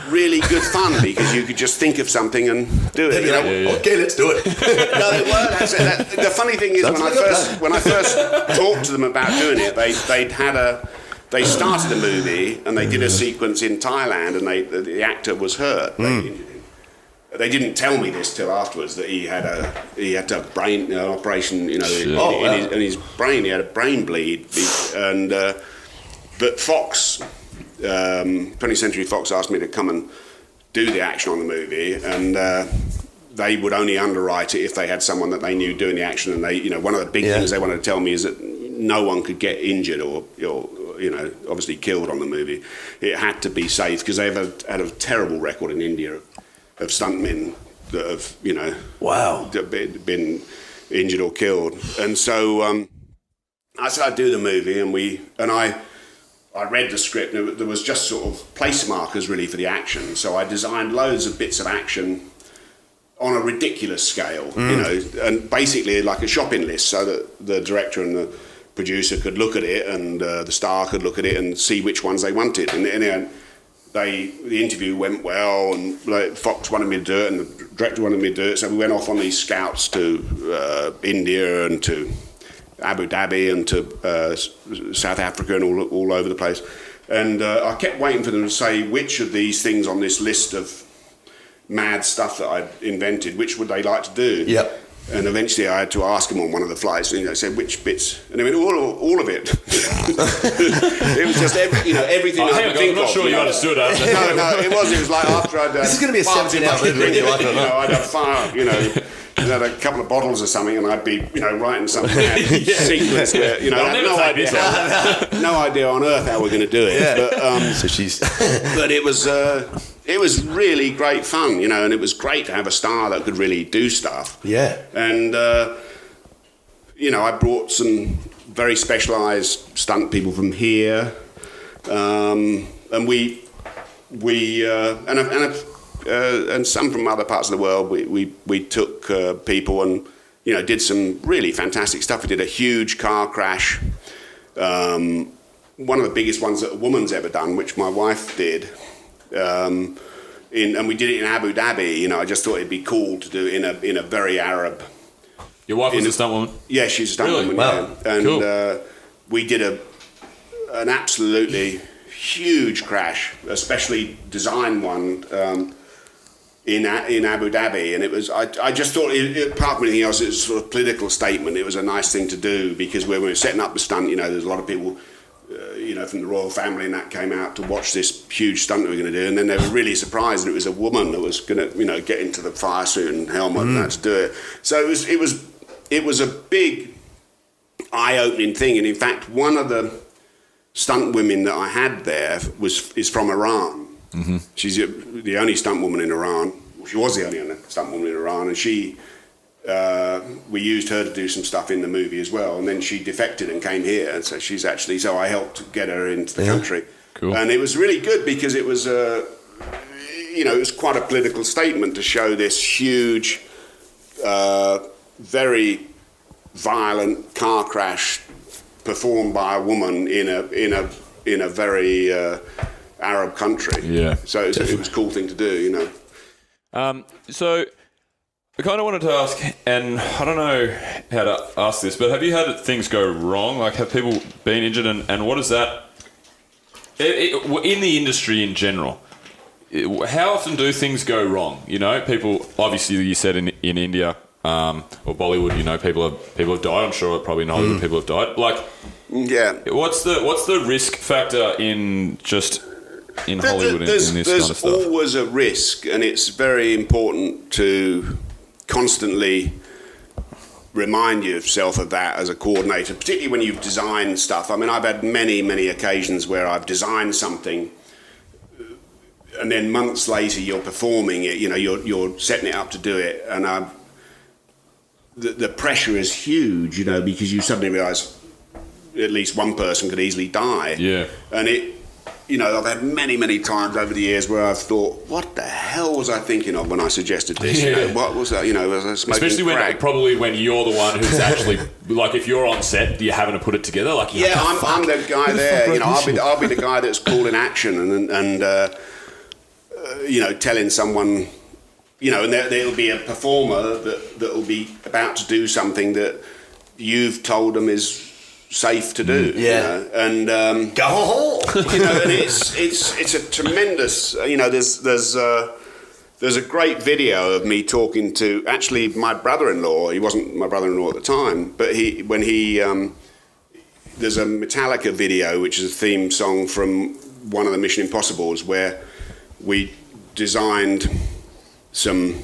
really good fun, because you could just think of something and do it. Okay, let's do it. The funny thing is, when I first talked to them about doing it, they'd had they started the movie and they did a sequence in Thailand, and the actor was hurt. They didn't tell me this till afterwards, that he had to have brain operation, in his brain. He had a brain bleed, and but Fox, 20th Century Fox, asked me to come and do the action on the movie, and they would only underwrite it if they had someone that they knew doing the action. And they, one of the big things they wanted to tell me is that no one could get injured or obviously killed on the movie. It had to be safe, because they had a terrible record in India of stuntmen that have, been injured or killed. And so I said I'd do the movie, and I read the script, and there was just sort of place markers really for the action. So I designed loads of bits of action on a ridiculous scale, and basically like a shopping list, so that the director and the producer could look at it, and the star could look at it and see which ones they wanted. And the interview went well, and Fox wanted me to do it, and the director wanted me to do it. So we went off on these scouts to India and to Abu Dhabi and to South Africa and all over the place. And I kept waiting for them to say which of these things on this list of mad stuff that I'd invented, which would they like to do? Yep. And eventually I had to ask them on one of the flights, and I said, which bits? And they went, all of it. It was just everything I could think of. I'm not sure you understood that. No, it was like after I'd... This is going to be a 17-hour movie. I'd have fire, had a couple of bottles or something, and I'd be, writing something out, sequence where, I had no idea on earth how we're going to do it. Yeah. But, so she's... but it was really great fun, and it was great to have a star that could really do stuff. Yeah. And, I brought some very specialised stunt people from here, and and some from other parts of the world. We took people and did some really fantastic stuff. We did a huge car crash, one of the biggest ones that a woman's ever done, which my wife did. And we did it in Abu Dhabi. I just thought it'd be cool to do it in a very Arab. Your wife was a stunt woman? Yeah, she's a stunt woman. Wow. Yeah. And cool. We did an absolutely huge crash, a specially designed one in Abu Dhabi, and it was. I just thought, apart from anything else, it was a sort of political statement. It was a nice thing to do, because when we were setting up the stunt, there's a lot of people. From the royal family, and that came out to watch this huge stunt that we were going to do, and then they were really surprised that it was a woman that was going to, get into the fire suit and helmet and that to do it. So it was a big eye-opening thing, and in fact, one of the stunt women that I had there is from Iran. Mm-hmm. She's the only stunt woman in Iran. She was the only stunt woman in Iran, and she. We used her to do some stuff in the movie as well, and then she defected and came here, and so so I helped get her into the country. Cool. And it was really good, because it was it was quite a political statement to show this huge, very violent car crash performed by a woman in a very Arab country. Yeah. So it was a cool thing to do, So I kind of wanted to ask, and I don't know how to ask this, but have you had things go wrong? Like, have people been injured, and what is that in the industry in general? How often do things go wrong? People, obviously, you said in India or Bollywood, people have died. I'm sure probably in Hollywood people have died. Like, yeah. What's the risk factor in Hollywood in this kind of stuff? There's always a risk, and it's very important to constantly remind yourself of that as a coordinator, particularly when you've designed stuff. I mean, I've had many occasions where I've designed something, and then months later you're performing it. You're setting it up to do it, and the pressure is huge. Because you suddenly realise at least one person could easily die. Yeah, and I've had many times over the years where I've thought, what the hell was I thinking of when I suggested this? Yeah. What was that? Was I smoking especially crack? when you're the one who's actually, like, if you're on set, you're having to put it together. Like, yeah, I'm the guy there. I'll be the guy that's calling action and telling someone, and there'll be a performer that will be about to do something that you've told them is safe to do. And go home. and it's a tremendous. There's a great video of me talking to actually my brother-in-law. He wasn't my brother-in-law at the time, but there's a Metallica video, which is a theme song from one of the Mission Impossibles, where we designed some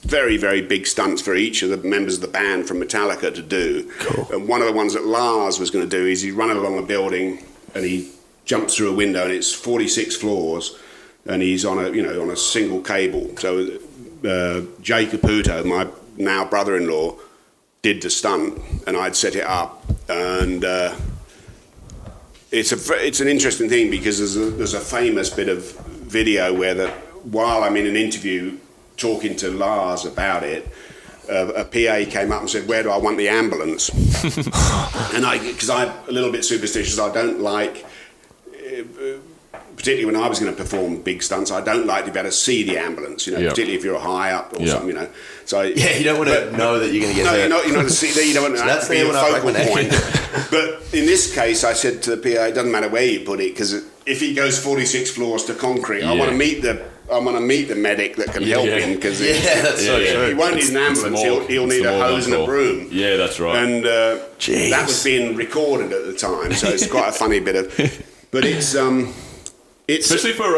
very, very big stunts for each of the members of the band from Metallica to do. Cool. And one of the ones that Lars was going to do is he's running along a building and he jumps through a window and it's 46 floors and he's on a single cable. So Jay Caputo, my now brother-in-law, did the stunt and I'd set it up, and it's an interesting thing because there's a famous bit of video where while I'm in an interview talking to Lars about it, a PA came up and said, "Where do I want the ambulance?" And because I'm a little bit superstitious, I don't like, particularly when I was going to perform big stunts, I don't like to be able to see the ambulance, particularly if you're high up or something, So you don't want to know that you're going to get hurt. No, you're not to see there. You don't want that to be a focal point. But in this case, I said to the PA, it doesn't matter where you put it, because if he goes 46 floors to concrete, I want to meet the medic that can help him, because that's so true. He won't need an ambulance. He'll need a hose and a broom. Yeah, that's right. And that was being recorded at the time, so it's quite a funny bit of. But it's especially for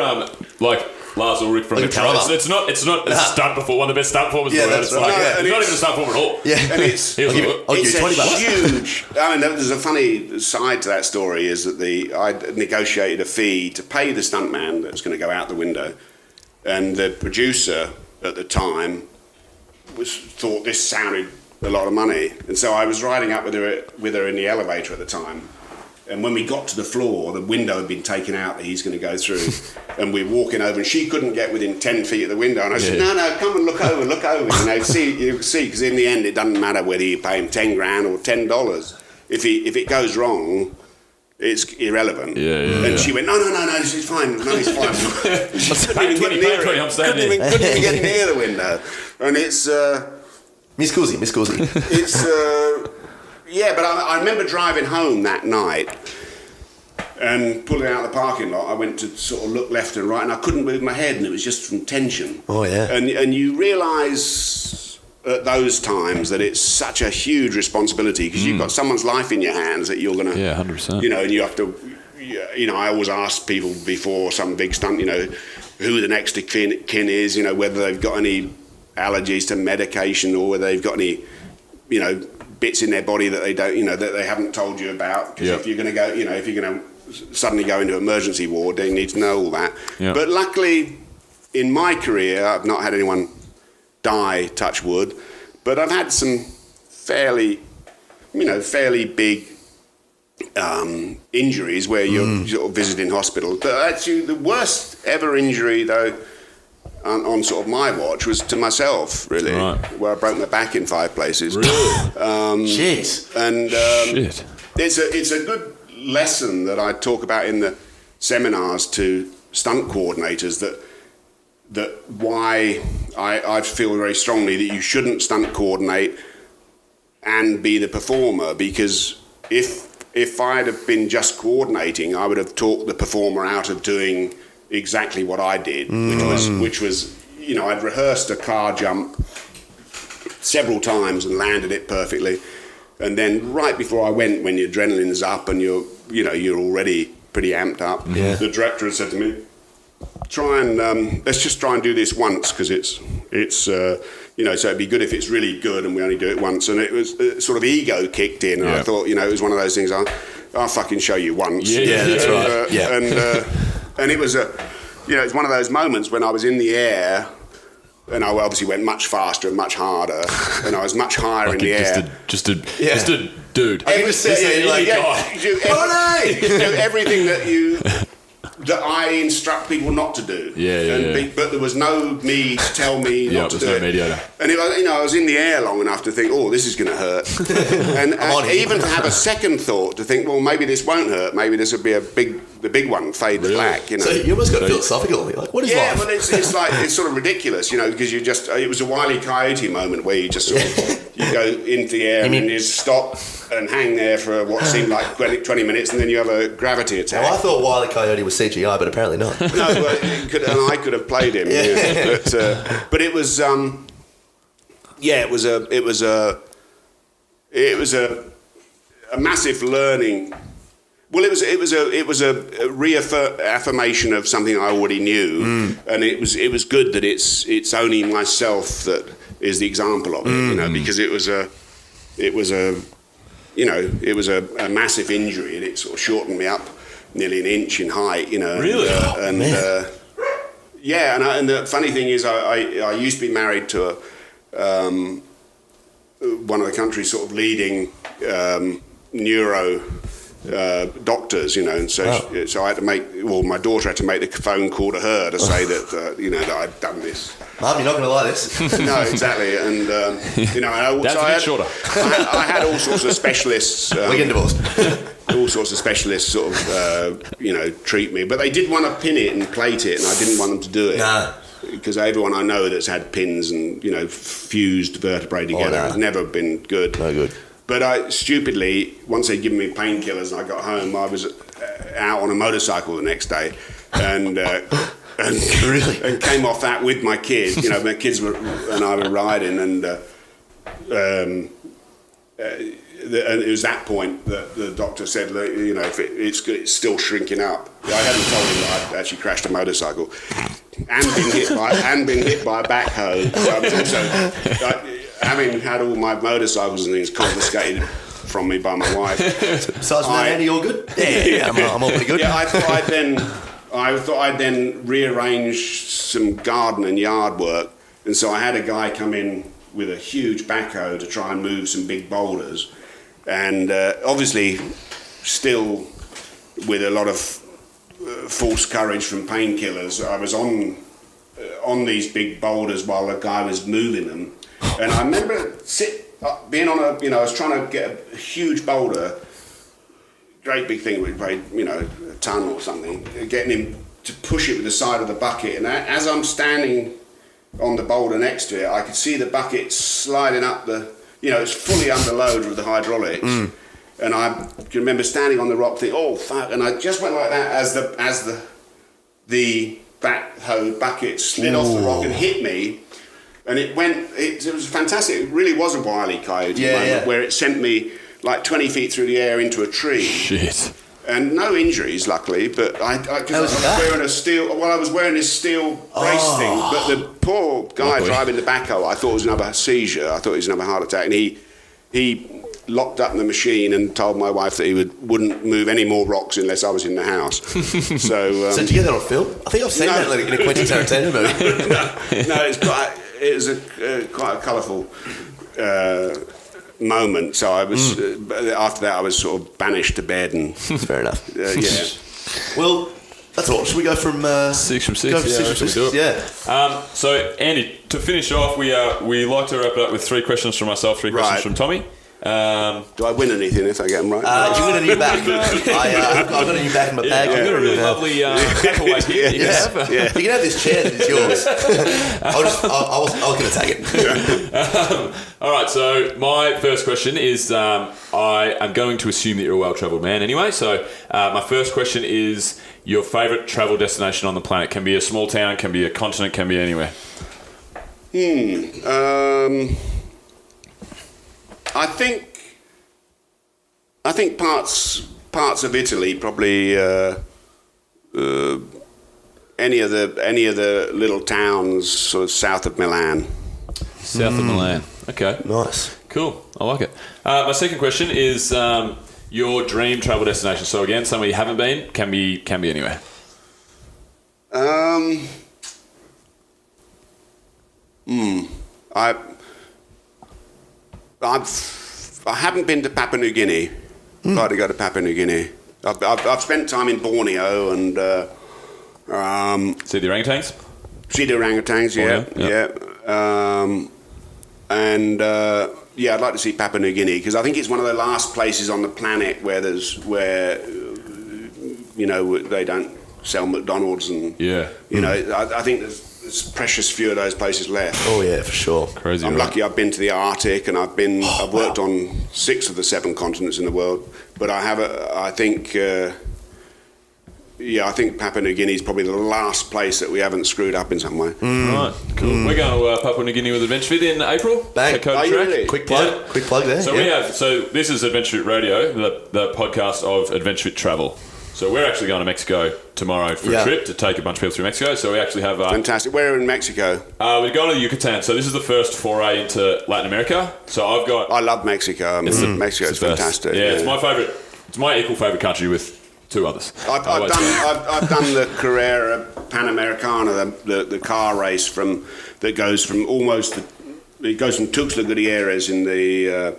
like Lars Ulrich from Metallica. It's not a stunt performer, one of the best stunt performers in the world. It's not even a stunt performer at all. Yeah, and it's huge. I mean, there's a funny side to that story is that I negotiated a fee to pay the stuntman that was going to go out the window, and the producer at the time thought this sounded a lot of money, and so I was riding up with her in the elevator at the time. And when we got to the floor, the window had been taken out that he's going to go through. And we're walking over, and she couldn't get within 10 feet of the window. And I said, no, come and look over. You see, because in the end, it doesn't matter whether you pay him 10 grand or $10. If it goes wrong, it's irrelevant. And she went, no, this is fine. No, it's fine. Couldn't even get near the window. And it's... Miss Cusi. It's... Yeah, but I remember driving home that night and pulling out of the parking lot. I went to sort of look left and right, and I couldn't move my head, and it was just from tension. Oh, yeah. And you realise at those times that it's such a huge responsibility, because you've got someone's life in your hands that you're going to... Yeah, 100%. And you have to... I always ask people before some big stunt, who the next of kin is, whether they've got any allergies to medication or whether they've got any, bits in their body that they don't, that they haven't told you about. Because if you're going to go, if you're going to suddenly go into emergency ward, they need to know all that. Yep. But luckily, in my career, I've not had anyone die, touch wood, but I've had some fairly big injuries where you're sort of visiting hospitals. But actually, the worst ever injury, though, on sort of my watch was to myself, really, where I broke my back in 5 places. Really? Jeez. And it's a good lesson that I talk about in the seminars to stunt coordinators, that why I feel very strongly that you shouldn't stunt coordinate and be the performer, because if I'd have been just coordinating, I would have talked the performer out of doing exactly what I did, which was I'd rehearsed a car jump several times and landed it perfectly, and then right before I went, when your adrenaline's up and you're already pretty amped up, the director had said to me, let's just try and do this once, because it's so it'd be good if it's really good and we only do it once. And it was sort of ego kicked in, and I thought it was one of those things, I'll fucking show you once. That's right. And it was it's one of those moments when I was in the air, and I obviously went much faster and much harder, and I was much higher in the air. Just a dude. I was do everything that I instruct people not to do. But there was no me to tell me not to do it. Mediator. And I was in the air long enough to think, this is going to hurt. and even to have a second thought to think, well, maybe this won't hurt. Maybe this would be a big the big one, Fade to Black. You know, so you almost got philosophical. You're like, what is life? Well, it's like it's sort of ridiculous, you know, because it was a Wile E. Coyote moment where you just sort of, you go into the air and you stop and hang there for what seemed like 20 minutes, and then you have a gravity attack. Well, I thought Wile E. Coyote was CGI, but apparently not. No, and I could have played him. Yeah. But it was, it was a massive learning. Well, it was a reaffirmation of something I already knew, and it was good that it's only myself that is the example of it, you know, because it was a massive injury, and it sort of shortened me up nearly an inch in height, you know. Really? And the funny thing is, I used to be married to one of the country's sort of leading neuro doctors, you know, and so I had to my daughter had to make the phone call to her to say that that I'd done this. Mum, you're not going to like this. No, exactly, and That's a bit shorter. I had all sorts of specialists. We're getting divorced. All sorts of specialists sort of treat me, but they did want to pin it and plate it, and I didn't want them to do it. Nah. Because everyone I know that's had pins and fused vertebrae together has never been good. No good. But I stupidly, once they'd given me painkillers and I got home, I was out on a motorcycle the next day, and Really? and came off that with my kids. My kids and I were riding, and it was that point that the doctor said, if it's still shrinking up. I hadn't told him that I'd actually crashed a motorcycle and been hit by a backhoe. So I was also having had all my motorcycles and things confiscated from me by my wife. Besides that, Andy, all good? Yeah, I'm all pretty good. Yeah, I thought I'd then rearrange some garden and yard work, and so I had a guy come in with a huge backhoe to try and move some big boulders, and obviously still with a lot of false courage from painkillers, I was on these big boulders while the guy was moving them, and I remember being on I was trying to get a huge boulder, great big thing, we weighed, a ton or something, getting him to push it with the side of the bucket, and as I'm standing on the boulder next to it, I could see the bucket sliding up it's fully under load with the hydraulics, and I can remember standing on the rock thinking, oh fuck, and I just went like that as the backhoe bucket slid off the rock and hit me, and it was fantastic. It really was a Wile E. Coyote moment where it sent me like 20 feet through the air into a tree. Shit. And no injuries, luckily, but I was wearing this steel brace thing, but the poor guy driving the backhoe, I thought it was another seizure, I thought it was another heart attack, and he locked up the machine and told my wife that he wouldn't move any more rocks unless I was in the house. So did you get that on film? I think I've seen that in a Quentin Tarantino movie. No, it was quite a colourful moment. So I was after that I was sort of banished to bed, and fair enough. Well, that's all. Should we go from 6 from 6? Yeah. So Andy, to finish off, we like to wrap it up with 3 questions from myself, 3 questions from Tommy. Do I win anything if I get them right? You win a new bag. I've got a new bag in my bag. I've got a really lovely paperweight here. You can have this chair that is yours. I was going to take it. All right, so my first question is, I am going to assume that you're a well-travelled man anyway, so my first question is your favourite travel destination on the planet. Can be a small town, can be a continent, can be anywhere. I think parts of Italy, probably any of the little towns sort of south of Milan. South of Milan. Okay. Nice. Cool. I like it. My second question is your dream travel destination. So again, somewhere you haven't been, can be anywhere. I haven't been to Papua New Guinea. I'd like to go to Papua New Guinea. I've spent time in Borneo and see the orangutans. See the orangutans, I'd like to see Papua New Guinea because I think it's one of the last places on the planet where they don't sell McDonald's and I think there's precious few of those places left. Oh yeah, for sure. Crazy. I'm lucky. I've been to the Arctic, and I've worked on 6 of the 7 continents in the world. But I think Papua New Guinea is probably the last place that we haven't screwed up in some way. Right, cool. We're going to Papua New Guinea with Adventure Fit in April. Bang. Dakota Track. Really? Quick plug there. So this is Adventure Fit Radio, the podcast of Adventure Fit Travel. So we're actually going to Mexico tomorrow for a trip to take a bunch of people through Mexico. So we actually have... Fantastic. Where in Mexico? We're going to Yucatan. So this is the first foray into Latin America. So I've got... I love Mexico. Mexico's fantastic. Yeah, it's my favourite. It's my equal favourite country with 2 others. I've done the Carrera Panamericana, the car race that goes from Tuxtla Gutierrez in the...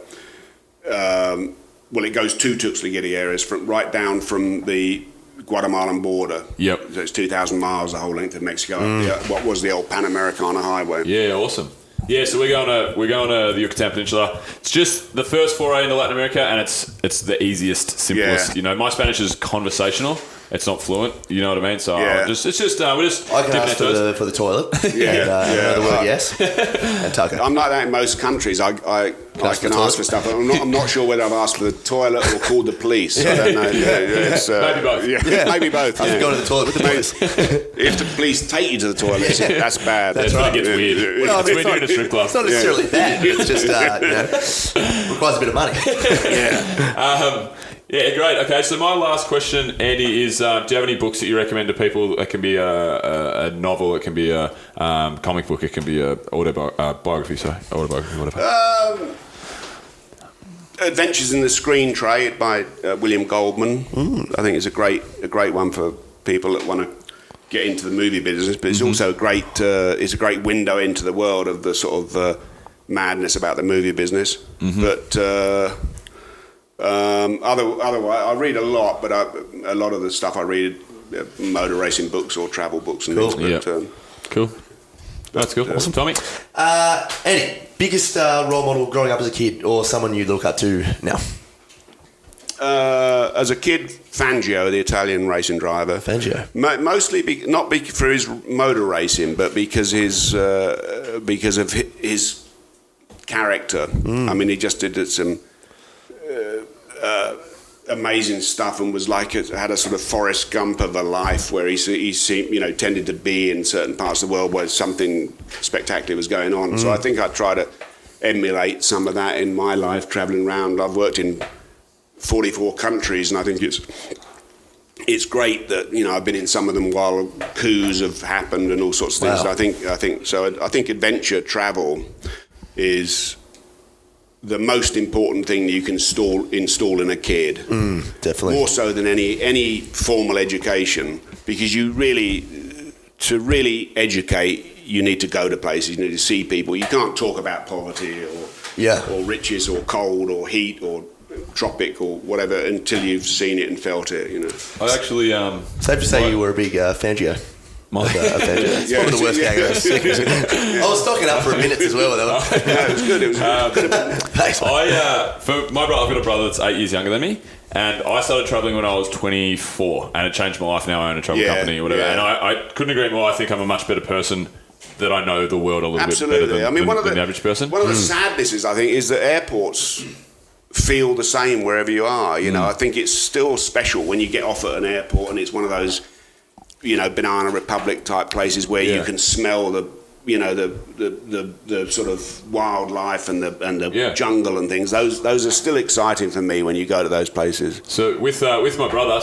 it goes to Tuxtla Gutierrez right down from the Guatemalan border. Yep. So it's 2,000 miles, the whole length of Mexico. What was the old Panamericana highway? Yeah, awesome. Yeah, so we're going to the Yucatan Peninsula. It's just the first foray into Latin America, and it's the easiest, simplest. Yeah. My Spanish is conversational. It's not fluent. You know what I mean? So we're just I can ask for the toilet. The word yes. And tuck it. I'm like that in most countries. I can ask for stuff. I'm not sure whether I've asked for the toilet or called the police. I don't know. Maybe both. Yeah, maybe both. I've gone to the toilet with the police. If the police take you to the toilet, that's bad. That's right. It gets weird. Well, it's when you're in a strip club. It's not necessarily bad. It's just requires a bit of money. Yeah, great. Okay, so my last question, Andy, is do you have any books that you recommend to people? It can be a novel, it can be a comic book, it can be a autobiography, whatever. Adventures in the Screen Trade by William Goldman. I think it's a great one for people that want to get into the movie business, but it's also a great window into the world of the sort of madness about the movie business. But otherwise, I read a lot, but a lot of the stuff I read motor racing books or travel books and things. But, cool. That's cool. Awesome, Tommy. Andy, biggest role model growing up as a kid, or someone you look up to now? As a kid, Fangio, the Italian racing driver. Fangio. Mostly not for his motor racing, but because of his character. I mean, he just did some amazing stuff and was had a sort of Forrest Gump of a life where he seemed, tended to be in certain parts of the world where something spectacular was going on. So I think I try to emulate some of that in my life, travelling around. I've worked in 44 countries, and I think it's great that I've been in some of them while coups have happened and all sorts of things. Wow. I think adventure travel is the most important thing you can install in a kid. Definitely. More so than any formal education, because to really educate, you need to go to places, you need to see people. You can't talk about poverty or riches or cold or heat or tropic or whatever until you've seen it and felt it. I actually safe to say you were a big Fangio. It's probably the worst gag I've ever seen. I was stocking up for a minute as well. No, it was good. It was good. For my brother, I've got a brother that's 8 years younger than me, and I started travelling when I was 24, and it changed my life. Now I own a travel company or whatever, and I couldn't agree more. I think I'm a much better person that I know the world a little bit better than the average person. One of the sadnesses, I think, is that airports feel the same wherever you are. I think it's still special when you get off at an airport and it's one of those Banana Republic type places where you can smell the sort of wildlife and the jungle and things. Those are still exciting for me when you go to those places. So with my brother,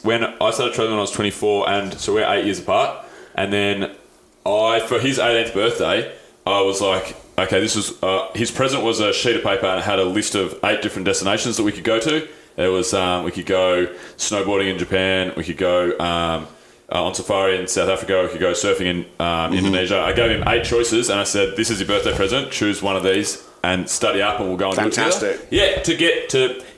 when I started traveling when I was 24, and so we're 8 years apart. And then for his 18th birthday, I was like, okay, this was his present was a sheet of paper and it had a list of 8 different destinations that we could go to. There was we could go snowboarding in Japan. We could go on safari in South Africa. We could go surfing in Indonesia. I gave him 8 choices and I said, this is your birthday present. Choose one of these and study up and we'll go and do it together. Fantastic. Yeah, to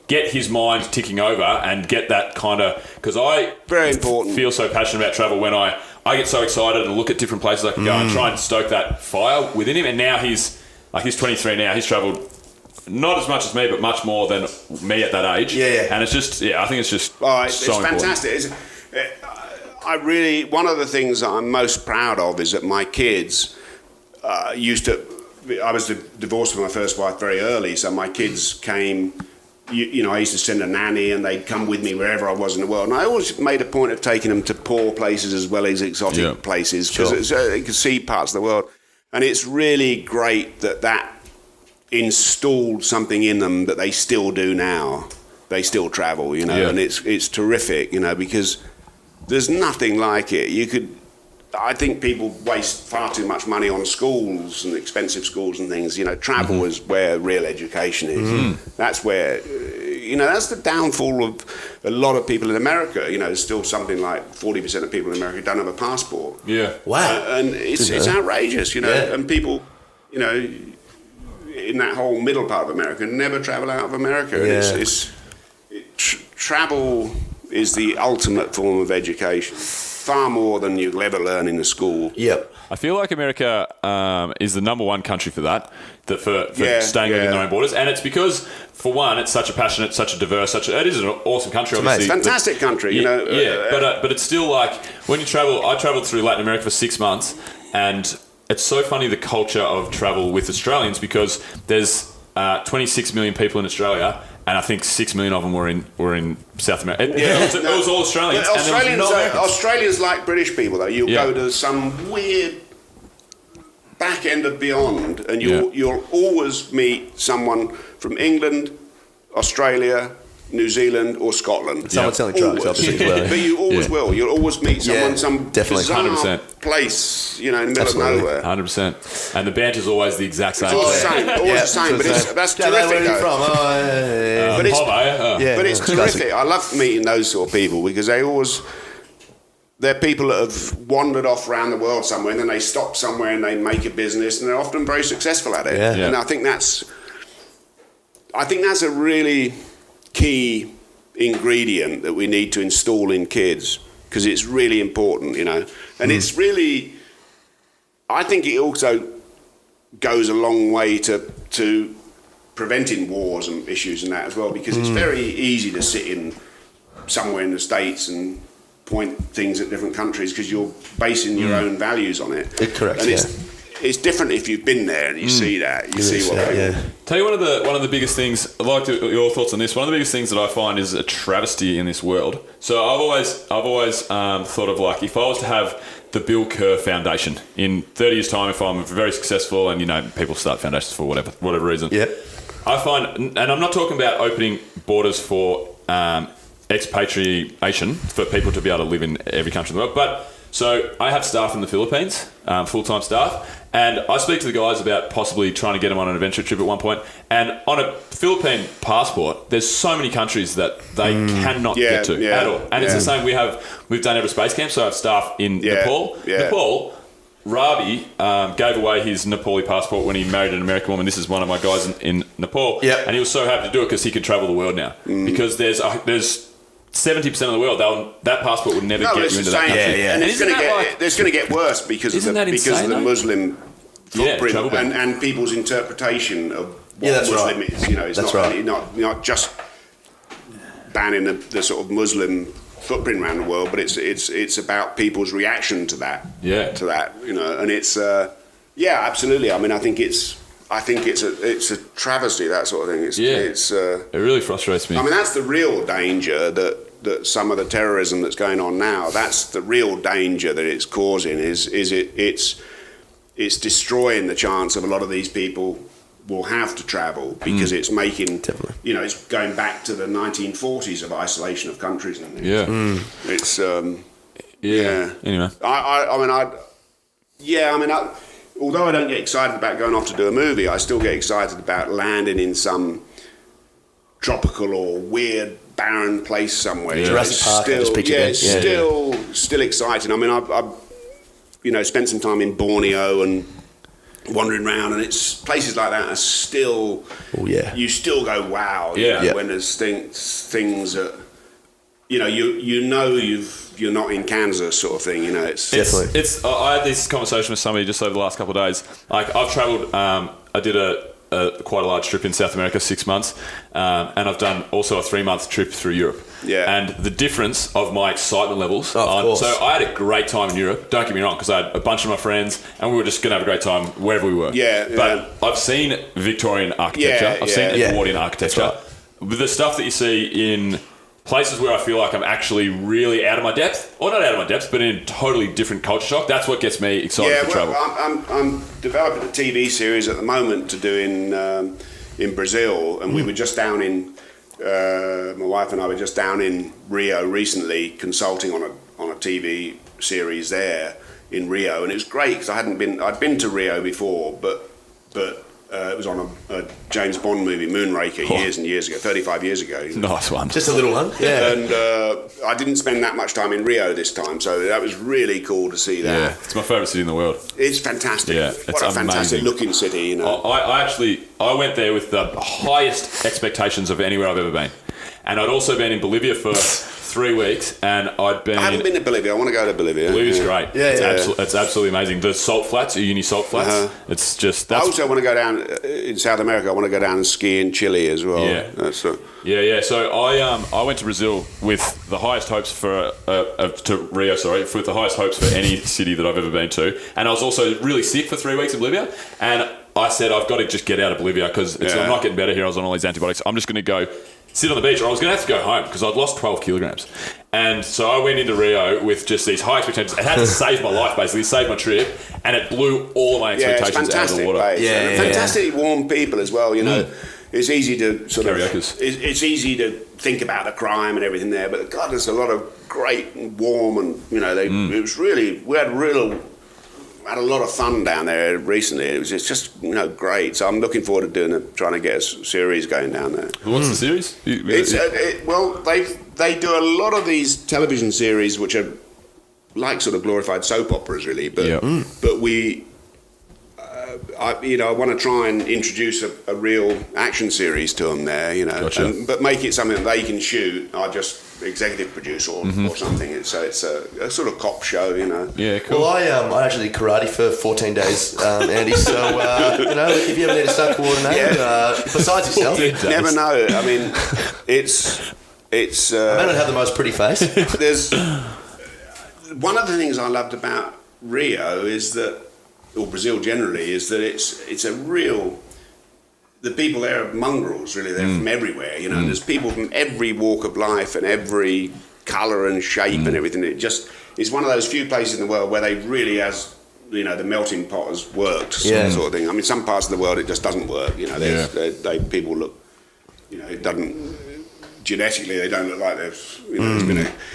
get his mind ticking over and get that kind of... Because I very important. Feel so passionate about travel when I get so excited and look at different places I can go and try and stoke that fire within him. And now he's 23 now. He's travelled not as much as me, but much more than me at that age. Yeah. And it's just, I think it's just it's so important. fantastic. One of the things that I'm most proud of is that my kids I was divorced from my first wife very early, so my kids came. I used to send a nanny, and they'd come with me wherever I was in the world. And I always made a point of taking them to poor places as well as exotic places, because they could see parts of the world. And it's really great that installed something in them that they still do now. They still travel, and it's terrific, because there's nothing like it. I think people waste far too much money on schools and expensive schools and things. Travel is where real education is. That's where, that's the downfall of a lot of people in America. There's still something like 40% of people in America don't have a passport. Yeah. Wow. And it's outrageous, and people, in that whole middle part of America never travel out of America. Yeah. And travel is the ultimate form of education. Far more than you'll ever learn in a school. Yep. I feel like America is the number one country for that for staying within their own borders. And it's because, for one, it's such a passionate, such a diverse, it is an awesome country, obviously. It's a fantastic country, but it's still like, when you travel, I travelled through Latin America for 6 months, and it's so funny the culture of travel with Australians, because there's 26 million people in Australia, and I think 6 million of them were in South America. It was all Australians. Australians like British people, though. You'll go to some weird back end of beyond, and you'll always meet someone from England, Australia, New Zealand, or Scotland. Someone selling drugs, obviously. But you always will. You'll always meet someone, some definitely, bizarre 100%. place, in the middle of nowhere. 100%. And the banter's always the exact same. It's always the same. But that's terrific. Where are you from? But it's terrific. I love meeting those sort of people, because they're people that have wandered off around the world somewhere, and then they stop somewhere and they make a business, and they're often very successful at it. Yeah. And I think that's a really key ingredient that we need to install in kids, because it's really important, and it's really, I think it also goes a long way to preventing wars and issues and that as well, because it's very easy to sit in somewhere in the States and point things at different countries, because you're basing your own values on it. Correct. And it's different if you've been there and you see that. You see what they Tell you one of the biggest things. I'd like your thoughts on this. One of the biggest things that I find is a travesty in this world. So I've always thought of, like, if I was to have the Bill Kerr Foundation in 30 years' time, if I'm very successful, and people start foundations for whatever reason. Yep. I find, and I'm not talking about opening borders for expatriation for people to be able to live in every country in the world, but so I have staff in the Philippines, full-time staff, and I speak to the guys about possibly trying to get them on an adventure trip at one point. And on a Philippine passport, there's so many countries that they cannot get to at all. And it's the same. We've done every space camp, so I have staff in Nepal. Nepal, Ravi gave away his Nepali passport when he married an American woman. This is one of my guys in Nepal, and he was so happy to do it because he could travel the world now. Because there's 70% of the world, that passport would never get you into that country. And it's going to get worse because of the Muslim footprint and people's interpretation of what Muslim is. It's not just banning the sort of Muslim footprint around the world, but it's about people's reaction to that. And it's absolutely. I mean, I think it's a travesty, that sort of thing. It really frustrates me. I mean, that's the real danger that some of the terrorism that's going on now. That's the real danger that it's causing. It's destroying the chance of a lot of these people will have to travel, because it's making it's going back to the 1940s of isolation of countries and things. It's Anyway, although I don't get excited about going off to do a movie, I still get excited about landing in some tropical or weird barren place somewhere. Jurassic Park. Still exciting. I mean, I've spent some time in Borneo and wandering around, and it's places like that are still. You still go wow. When there's things that you're not in Kansas, sort of thing. It's definitely. I had this conversation with somebody just over the last couple of days. Like, I've travelled. I did quite a large trip in South America, 6 months, and I've done also a 3-month trip through Europe. Yeah. And the difference of my excitement levels. Of course. So I had a great time in Europe. Don't get me wrong, because I had a bunch of my friends, and we were just going to have a great time wherever we were. Yeah. But I've seen Victorian architecture. Yeah, I've seen yeah. Edwardian architecture. That's With the stuff that you see in places where I feel like I'm actually really out of my depth, or not out of my depth, but in totally different culture shock. That's what gets me excited for travel. I'm developing a TV series at the moment to do in Brazil, and we were just down in. My wife and I were just down in Rio recently, consulting on a TV series there in Rio, and it was great because I'd been to Rio before, but it was on a James Bond movie, Moonraker, years and years ago, 35 years ago. Nice one. Just a little one. Yeah. And I didn't spend that much time in Rio this time, so that was really cool to see that. Yeah, it's my favourite city in the world. It's fantastic. Yeah, what a fantastic looking city, you know. I went there with the highest expectations of anywhere I've ever been. And I'd also been in Bolivia for 3 weeks, and I haven't been to Bolivia. I want to go to Bolivia. Bolivia's great. Yeah, It's absolutely amazing. The salt flats, Uni salt flats. Uh-huh. It's just I also want to go down in South America. I want to go down and ski in Chile as well. Yeah. Yeah. So I went to Brazil with the highest hopes to Rio. With the highest hopes for any city that I've ever been to, and I was also really sick for 3 weeks in Bolivia, and I said I've got to just get out of Bolivia because I'm not getting better here. I was on all these antibiotics. I'm just going to go sit on the beach, or I was going to have to go home because I'd lost 12 kilograms. And so I went into Rio with just these high expectations. It had to save my life, basically, save my trip, and it blew all of my expectations out of the water. Place. Fantastic warm people as well, you know. It's easy to it's easy to think about the crime and everything there, but God, there's a lot of great and warm, and you know, it was really, we had a lot of fun down there recently. It's just great. So I'm looking forward to trying to get a series going down there. What's the series? They do a lot of these television series which are like sort of glorified soap operas, really. But we, I want to try and introduce a real action series to them there, Gotcha. but make it something that they can shoot. I just executive produce or something. It's a sort of cop show, Yeah, cool. Well, I actually did karate for 14 days, Andy. So if you ever need a stunt coordinator, besides yourself, never know. I mean, it's. I may not have the most pretty face. There's one of the things I loved about Rio is that, or Brazil generally, is that it's a real. The people there are mongrels, really. They're from everywhere, There's people from every walk of life and every colour and shape and everything. It's one of those few places in the world where they really the melting pot has worked, sort of thing. I mean, some parts of the world it just doesn't work. People look, it doesn't. Genetically, they don't look like they've,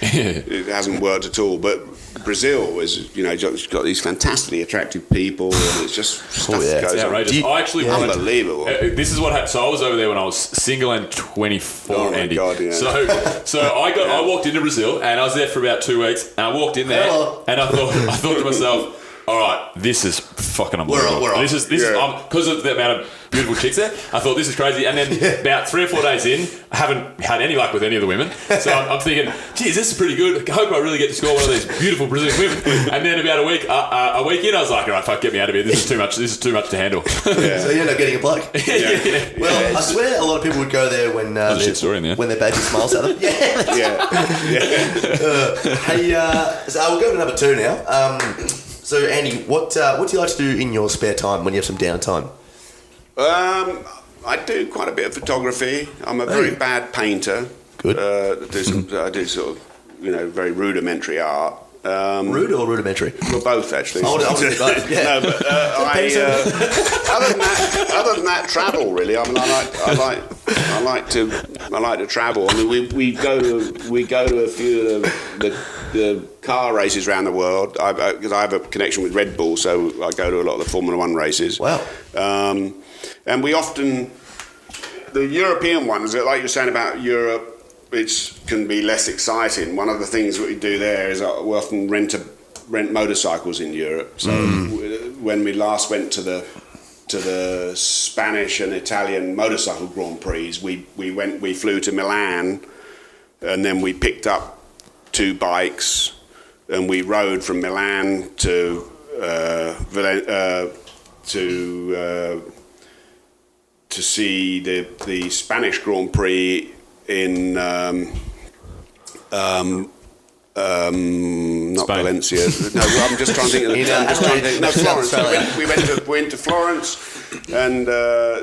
it hasn't worked at all. But Brazil is, just got these fantastically attractive people, and it's just stuff goes outrageous. on. I actually unbelievable. This is what happened. So I was over there when I was single and 24, oh my Andy. God, yeah. So I walked into Brazil, and I was there for about 2 weeks, and I walked in there, and I thought to myself, all right, this is fucking unbelievable. We're on. This is because of the amount of beautiful chicks there. I thought this is crazy, and then about 3 or 4 days in, I haven't had any luck with any of the women. So I'm thinking, geez, this is pretty good. I hope I really get to score one of these beautiful Brazilian women. And then about a week in, I was like, all right, fuck, get me out of here. This is too much. This is too much to handle. So you end up getting a bloke. Well, I swear a lot of people would go there when a shit story in there. When their baby smiles at them. So we'll go to number 2 now. So Andy, what do you like to do in your spare time when you have some downtime? I do quite a bit of photography. I'm a very bad painter. Good. I do sort of, very rudimentary art. Rude or rudimentary? Well, both actually. I would say both. Yeah. No, but other than that, travel really. I mean, I like to travel. I mean, we go to a few of the car races around the world because I have a connection with Red Bull, so I go to a lot of the Formula One races. Wow. And we often, the European ones, like you're saying about Europe, it can be less exciting. One of the things that we do there is we often rent motorcycles in Europe. So when we last went to the Spanish and Italian motorcycle Grand Prix, we flew to Milan, and then we picked up 2 bikes, and we rode from Milan to to see the Spanish Grand Prix in not Spain. Valencia. No, I'm just trying to think. No, Florence. We went to Florence, and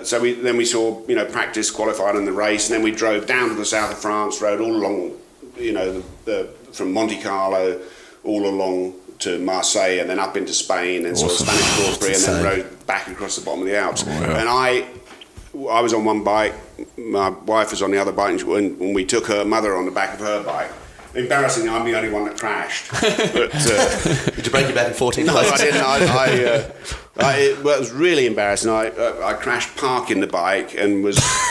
so we saw practice, qualified in the race, and then we drove down to the south of France, rode all along, from Monte Carlo all along to Marseille, and then up into Spain, and saw the Spanish Grand Prix, and then rode back across the bottom of the Alps. Wow. And I was on one bike, my wife was on the other bike, and when we took her mother on the back of her bike. Embarrassing, I'm the only one that crashed. But, did you break your back in 14 No, places? I didn't. It was really embarrassing. I crashed parking the bike and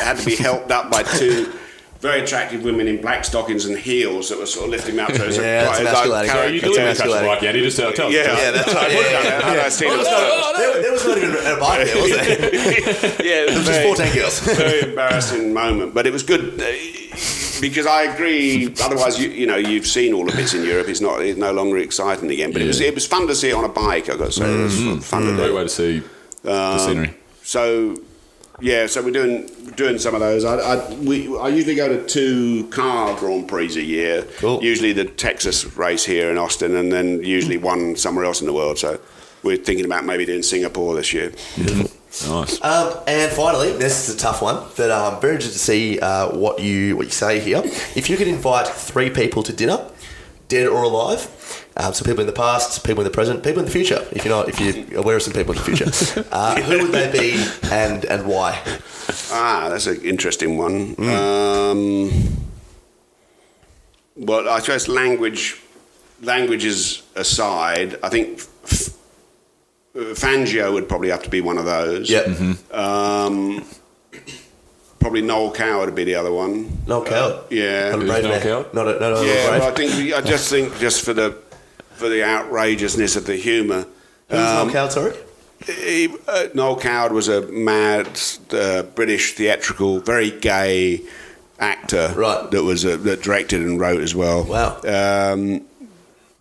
had to be helped up by two very attractive women in black stockings and heels that were sort of lifting me up. So it was that's emasculating. So you delivered crash the bike, Andy. Just tell us. Yeah, that's right. There was not even a bike there, was there? Yeah, it was just 14 girls. Very embarrassing moment, but it was good because I agree. Otherwise, you've seen all of this in Europe. It's no longer exciting again. But it was fun to see it on a bike. I've got to say, it was fun to do. Great way to see the scenery. So we're doing some of those. I usually go to 2 car Grand Prix a year. Cool. Usually the Texas race here in Austin, and then usually one somewhere else in the world. So we're thinking about maybe doing Singapore this year. Nice. And finally, this is a tough one, but I'm very interested to see what you say here. If you could invite 3 people to dinner, dead or alive, so people in the past, people in the present, people in the future, if you're aware of some people in the future, who would they be and why? That's an interesting one. Well, I suppose languages aside, I think Fangio would probably have to be one of those. Yeah. Probably Noel Coward would be the other one. Noel Coward? Yeah. Not a brave Noel man. Coward? Not a brave. Well, I just think for the outrageousness of the humour. Who was Noel Coward, sorry? Noel Coward was a mad British theatrical, very gay actor, right? That directed and wrote as well. Wow.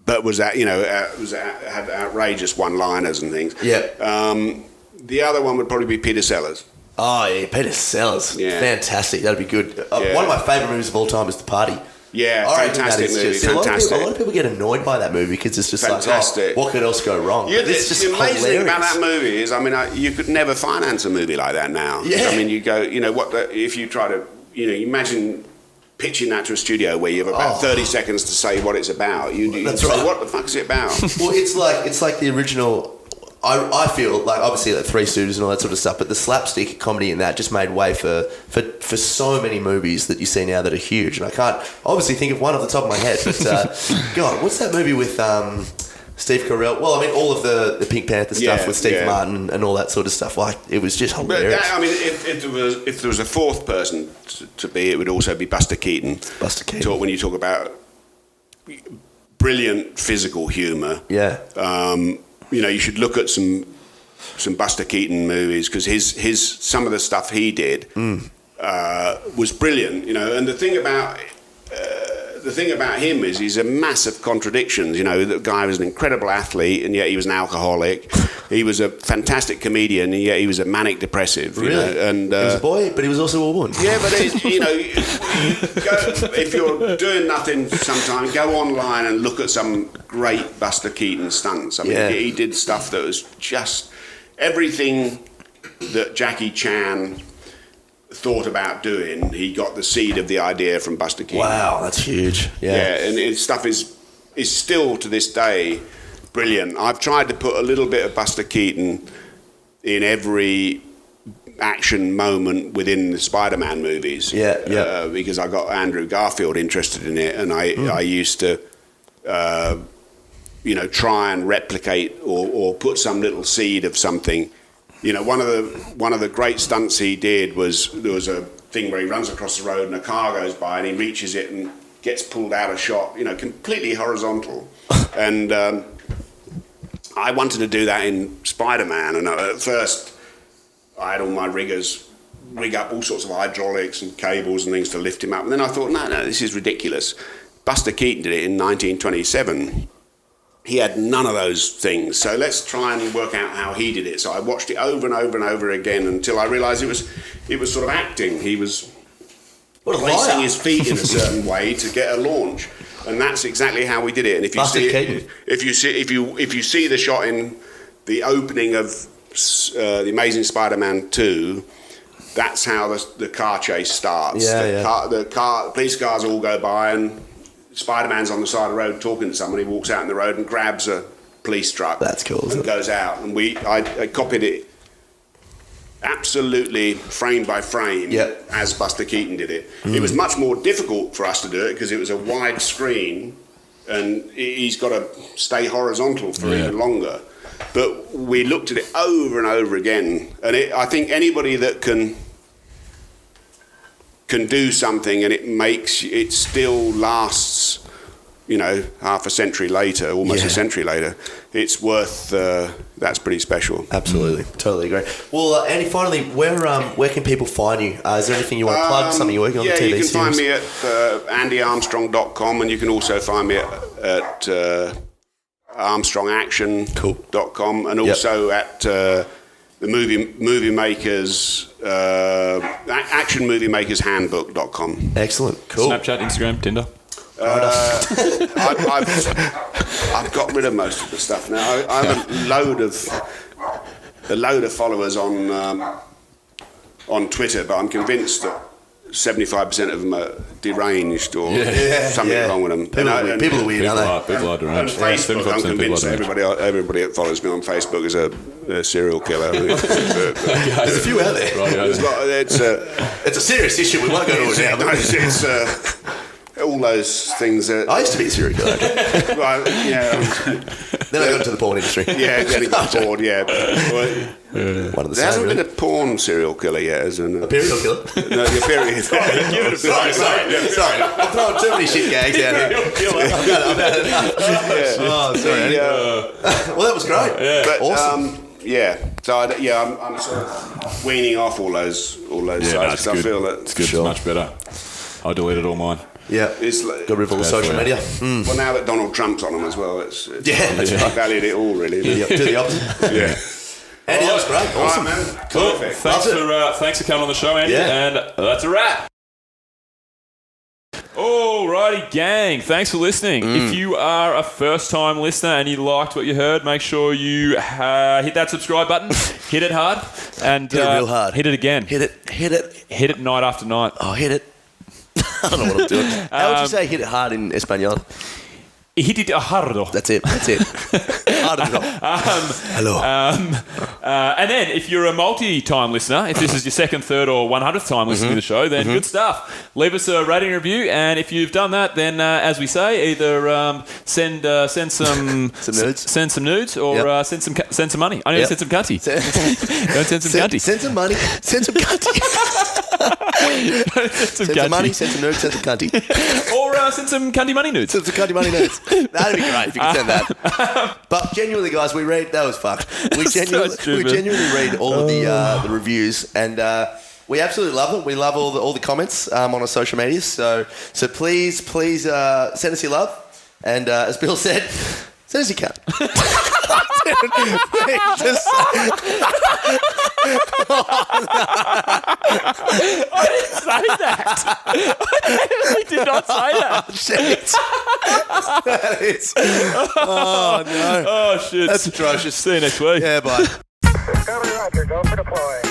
But had outrageous one-liners and things. Yeah. The other one would probably be Peter Sellers. Oh yeah, Peter Sellers. Yeah. Fantastic. That'd be good. Yeah. One of my favourite movies of all time is The Party. Yeah, I reckon fantastic that is movie. just- Fantastic. A lot of people get annoyed by that movie because it's just Fantastic. what could else go wrong? Yeah, But it's just the amazing thing hilarious. about that movie is, you could never finance a movie like that now. Yeah. You go, if you try to, imagine pitching that to a studio where you have about 30 seconds to say what it's about. You That's say, right. what the fuck is it about? Well, it's like the original. I feel like obviously like Three Stooges and all that sort of stuff, but the slapstick comedy in that just made way for so many movies that you see now that are huge. And I can't obviously think of one off the top of my head, but God, what's that movie with Steve Carell? Well, all of the Pink Panther stuff with Steve Martin and all that sort of stuff. Like it was just hilarious. But if there was a fourth person to be, it would also be Buster Keaton. Buster Keaton. When you talk about brilliant physical humour. Yeah. You should look at some Buster Keaton movies because his some of the stuff he did was brilliant. And the thing about him is he's a massive contradiction. The guy was an incredible athlete and yet he was an alcoholic. He was a fantastic comedian and yet he was a manic depressive. Really? And he was a boy, but he was also a woman. Yeah, but if you're doing nothing sometime, go online and look at some great Buster Keaton stunts. He did stuff that was just everything that Jackie Chan thought about doing. He got the seed of the idea from Buster Keaton. Wow, that's huge. Yeah, and his stuff is still to this day brilliant. I've tried to put a little bit of Buster Keaton in every action moment within the Spider-Man movies. Because I got Andrew Garfield interested in it, and I used to, try and replicate or put some little seed of something. One of the great stunts he did was there was a thing where he runs across the road and a car goes by and he reaches it and gets pulled out of shot. Completely horizontal, and I wanted to do that in Spider-Man, and at first I had all my riggers rig up all sorts of hydraulics and cables and things to lift him up. And then I thought, no, this is ridiculous. Buster Keaton did it in 1927. he had none of those things. So let's try and work out how he did it. So I watched it over and over and over again until I realised it was sort of acting. He was placing his feet in a certain way to get a launch, and that's exactly how we did it. And if you see the shot in the opening of The Amazing Spider-Man 2, that's how the car chase starts. The police cars all go by, and Spider-Man's on the side of the road talking to someone. He walks out in the road and grabs a police truck. That's cool. And goes out. And I copied it absolutely frame by frame as Buster Keaton did it. It was much more difficult for us to do it because it was a wide screen, and he's got to stay horizontal for even longer. But we looked at it over and over again, and I think anybody that can do something and it still lasts, half a century later, almost a century later, it's worth. That's pretty special. Absolutely, totally agree. Well, Andy, finally, where can people find you? Is there anything you want to plug? Something you're working on the TV you can series? find me at andyarmstrong.com, and you can also find me at armstrongaction.com, and also at the movie makers actionmoviemakershandbook.com. Excellent, cool. Snapchat, Instagram, Tinder. I've got rid of most of the stuff now. I have a load of followers on Twitter, but I'm convinced that 75% of them are deranged or something wrong with them. People are weird, aren't they? People are deranged. And Facebook, I'm convinced everybody that follows me on Facebook is a serial killer. There's a few out there. Right, It's a serious issue. We won't go to it now. It's all those things that... I used to be a serial killer. Well, Then I got into the porn industry. Yeah, then it got bored, One of the there same, hasn't really. been a porn serial killer yet, hasn't there? A period killer? No, the period. Sorry. I'm throwing too many shit gags out here. I've had enough. Oh, sorry. Well, that was great. But, awesome. So I'm sort of weaning off all those sites. No, I feel that it's good. It's much better. I deleted all mine. Yeah, it's like, got rid of all the social media. Well, now that Donald Trump's on them as well, it's that's right. valued it all, really. Do the opposite. Andy, that was great. Awesome. All right, man. Cool. Perfect. Thanks for coming on the show, Andy. Yeah. And that's a wrap. Alrighty, gang. Thanks for listening. If you are a first-time listener and you liked what you heard, make sure you hit that subscribe button. Hit it hard. And Hit it real hard. Hit it again. Hit it. Hit it night after night. Oh, hit it. I don't know what I'm doing. How would you say hit it hard in Espanol? Hit it hardo. That's it. Hardo. Hello. And then, if you're a multi-time listener, if this is your second, third, or 100th time listening to the show, then good stuff. Leave us a rating review, and if you've done that, then as we say, either send some nudes. send some nudes, or send some money. I need to send some cunty. Don't send some cunty. Send some money. Send some cunty. Send some money. Send some nudes. Send some cunty. Or send some cunty money nudes. Send some cunty money nudes. That'd be great if you could send that. But genuinely, guys, we read. That was fucked. We genuinely read all of the reviews, and we absolutely love them. We love all the comments on our social medias. So please send us your love, and as Bill said, send us your cut. I didn't say that. I definitely did not say that. Shit. That is. Oh no. Oh shit. That's atrocious. See you next week. Yeah, bye. Roger, go for deploy.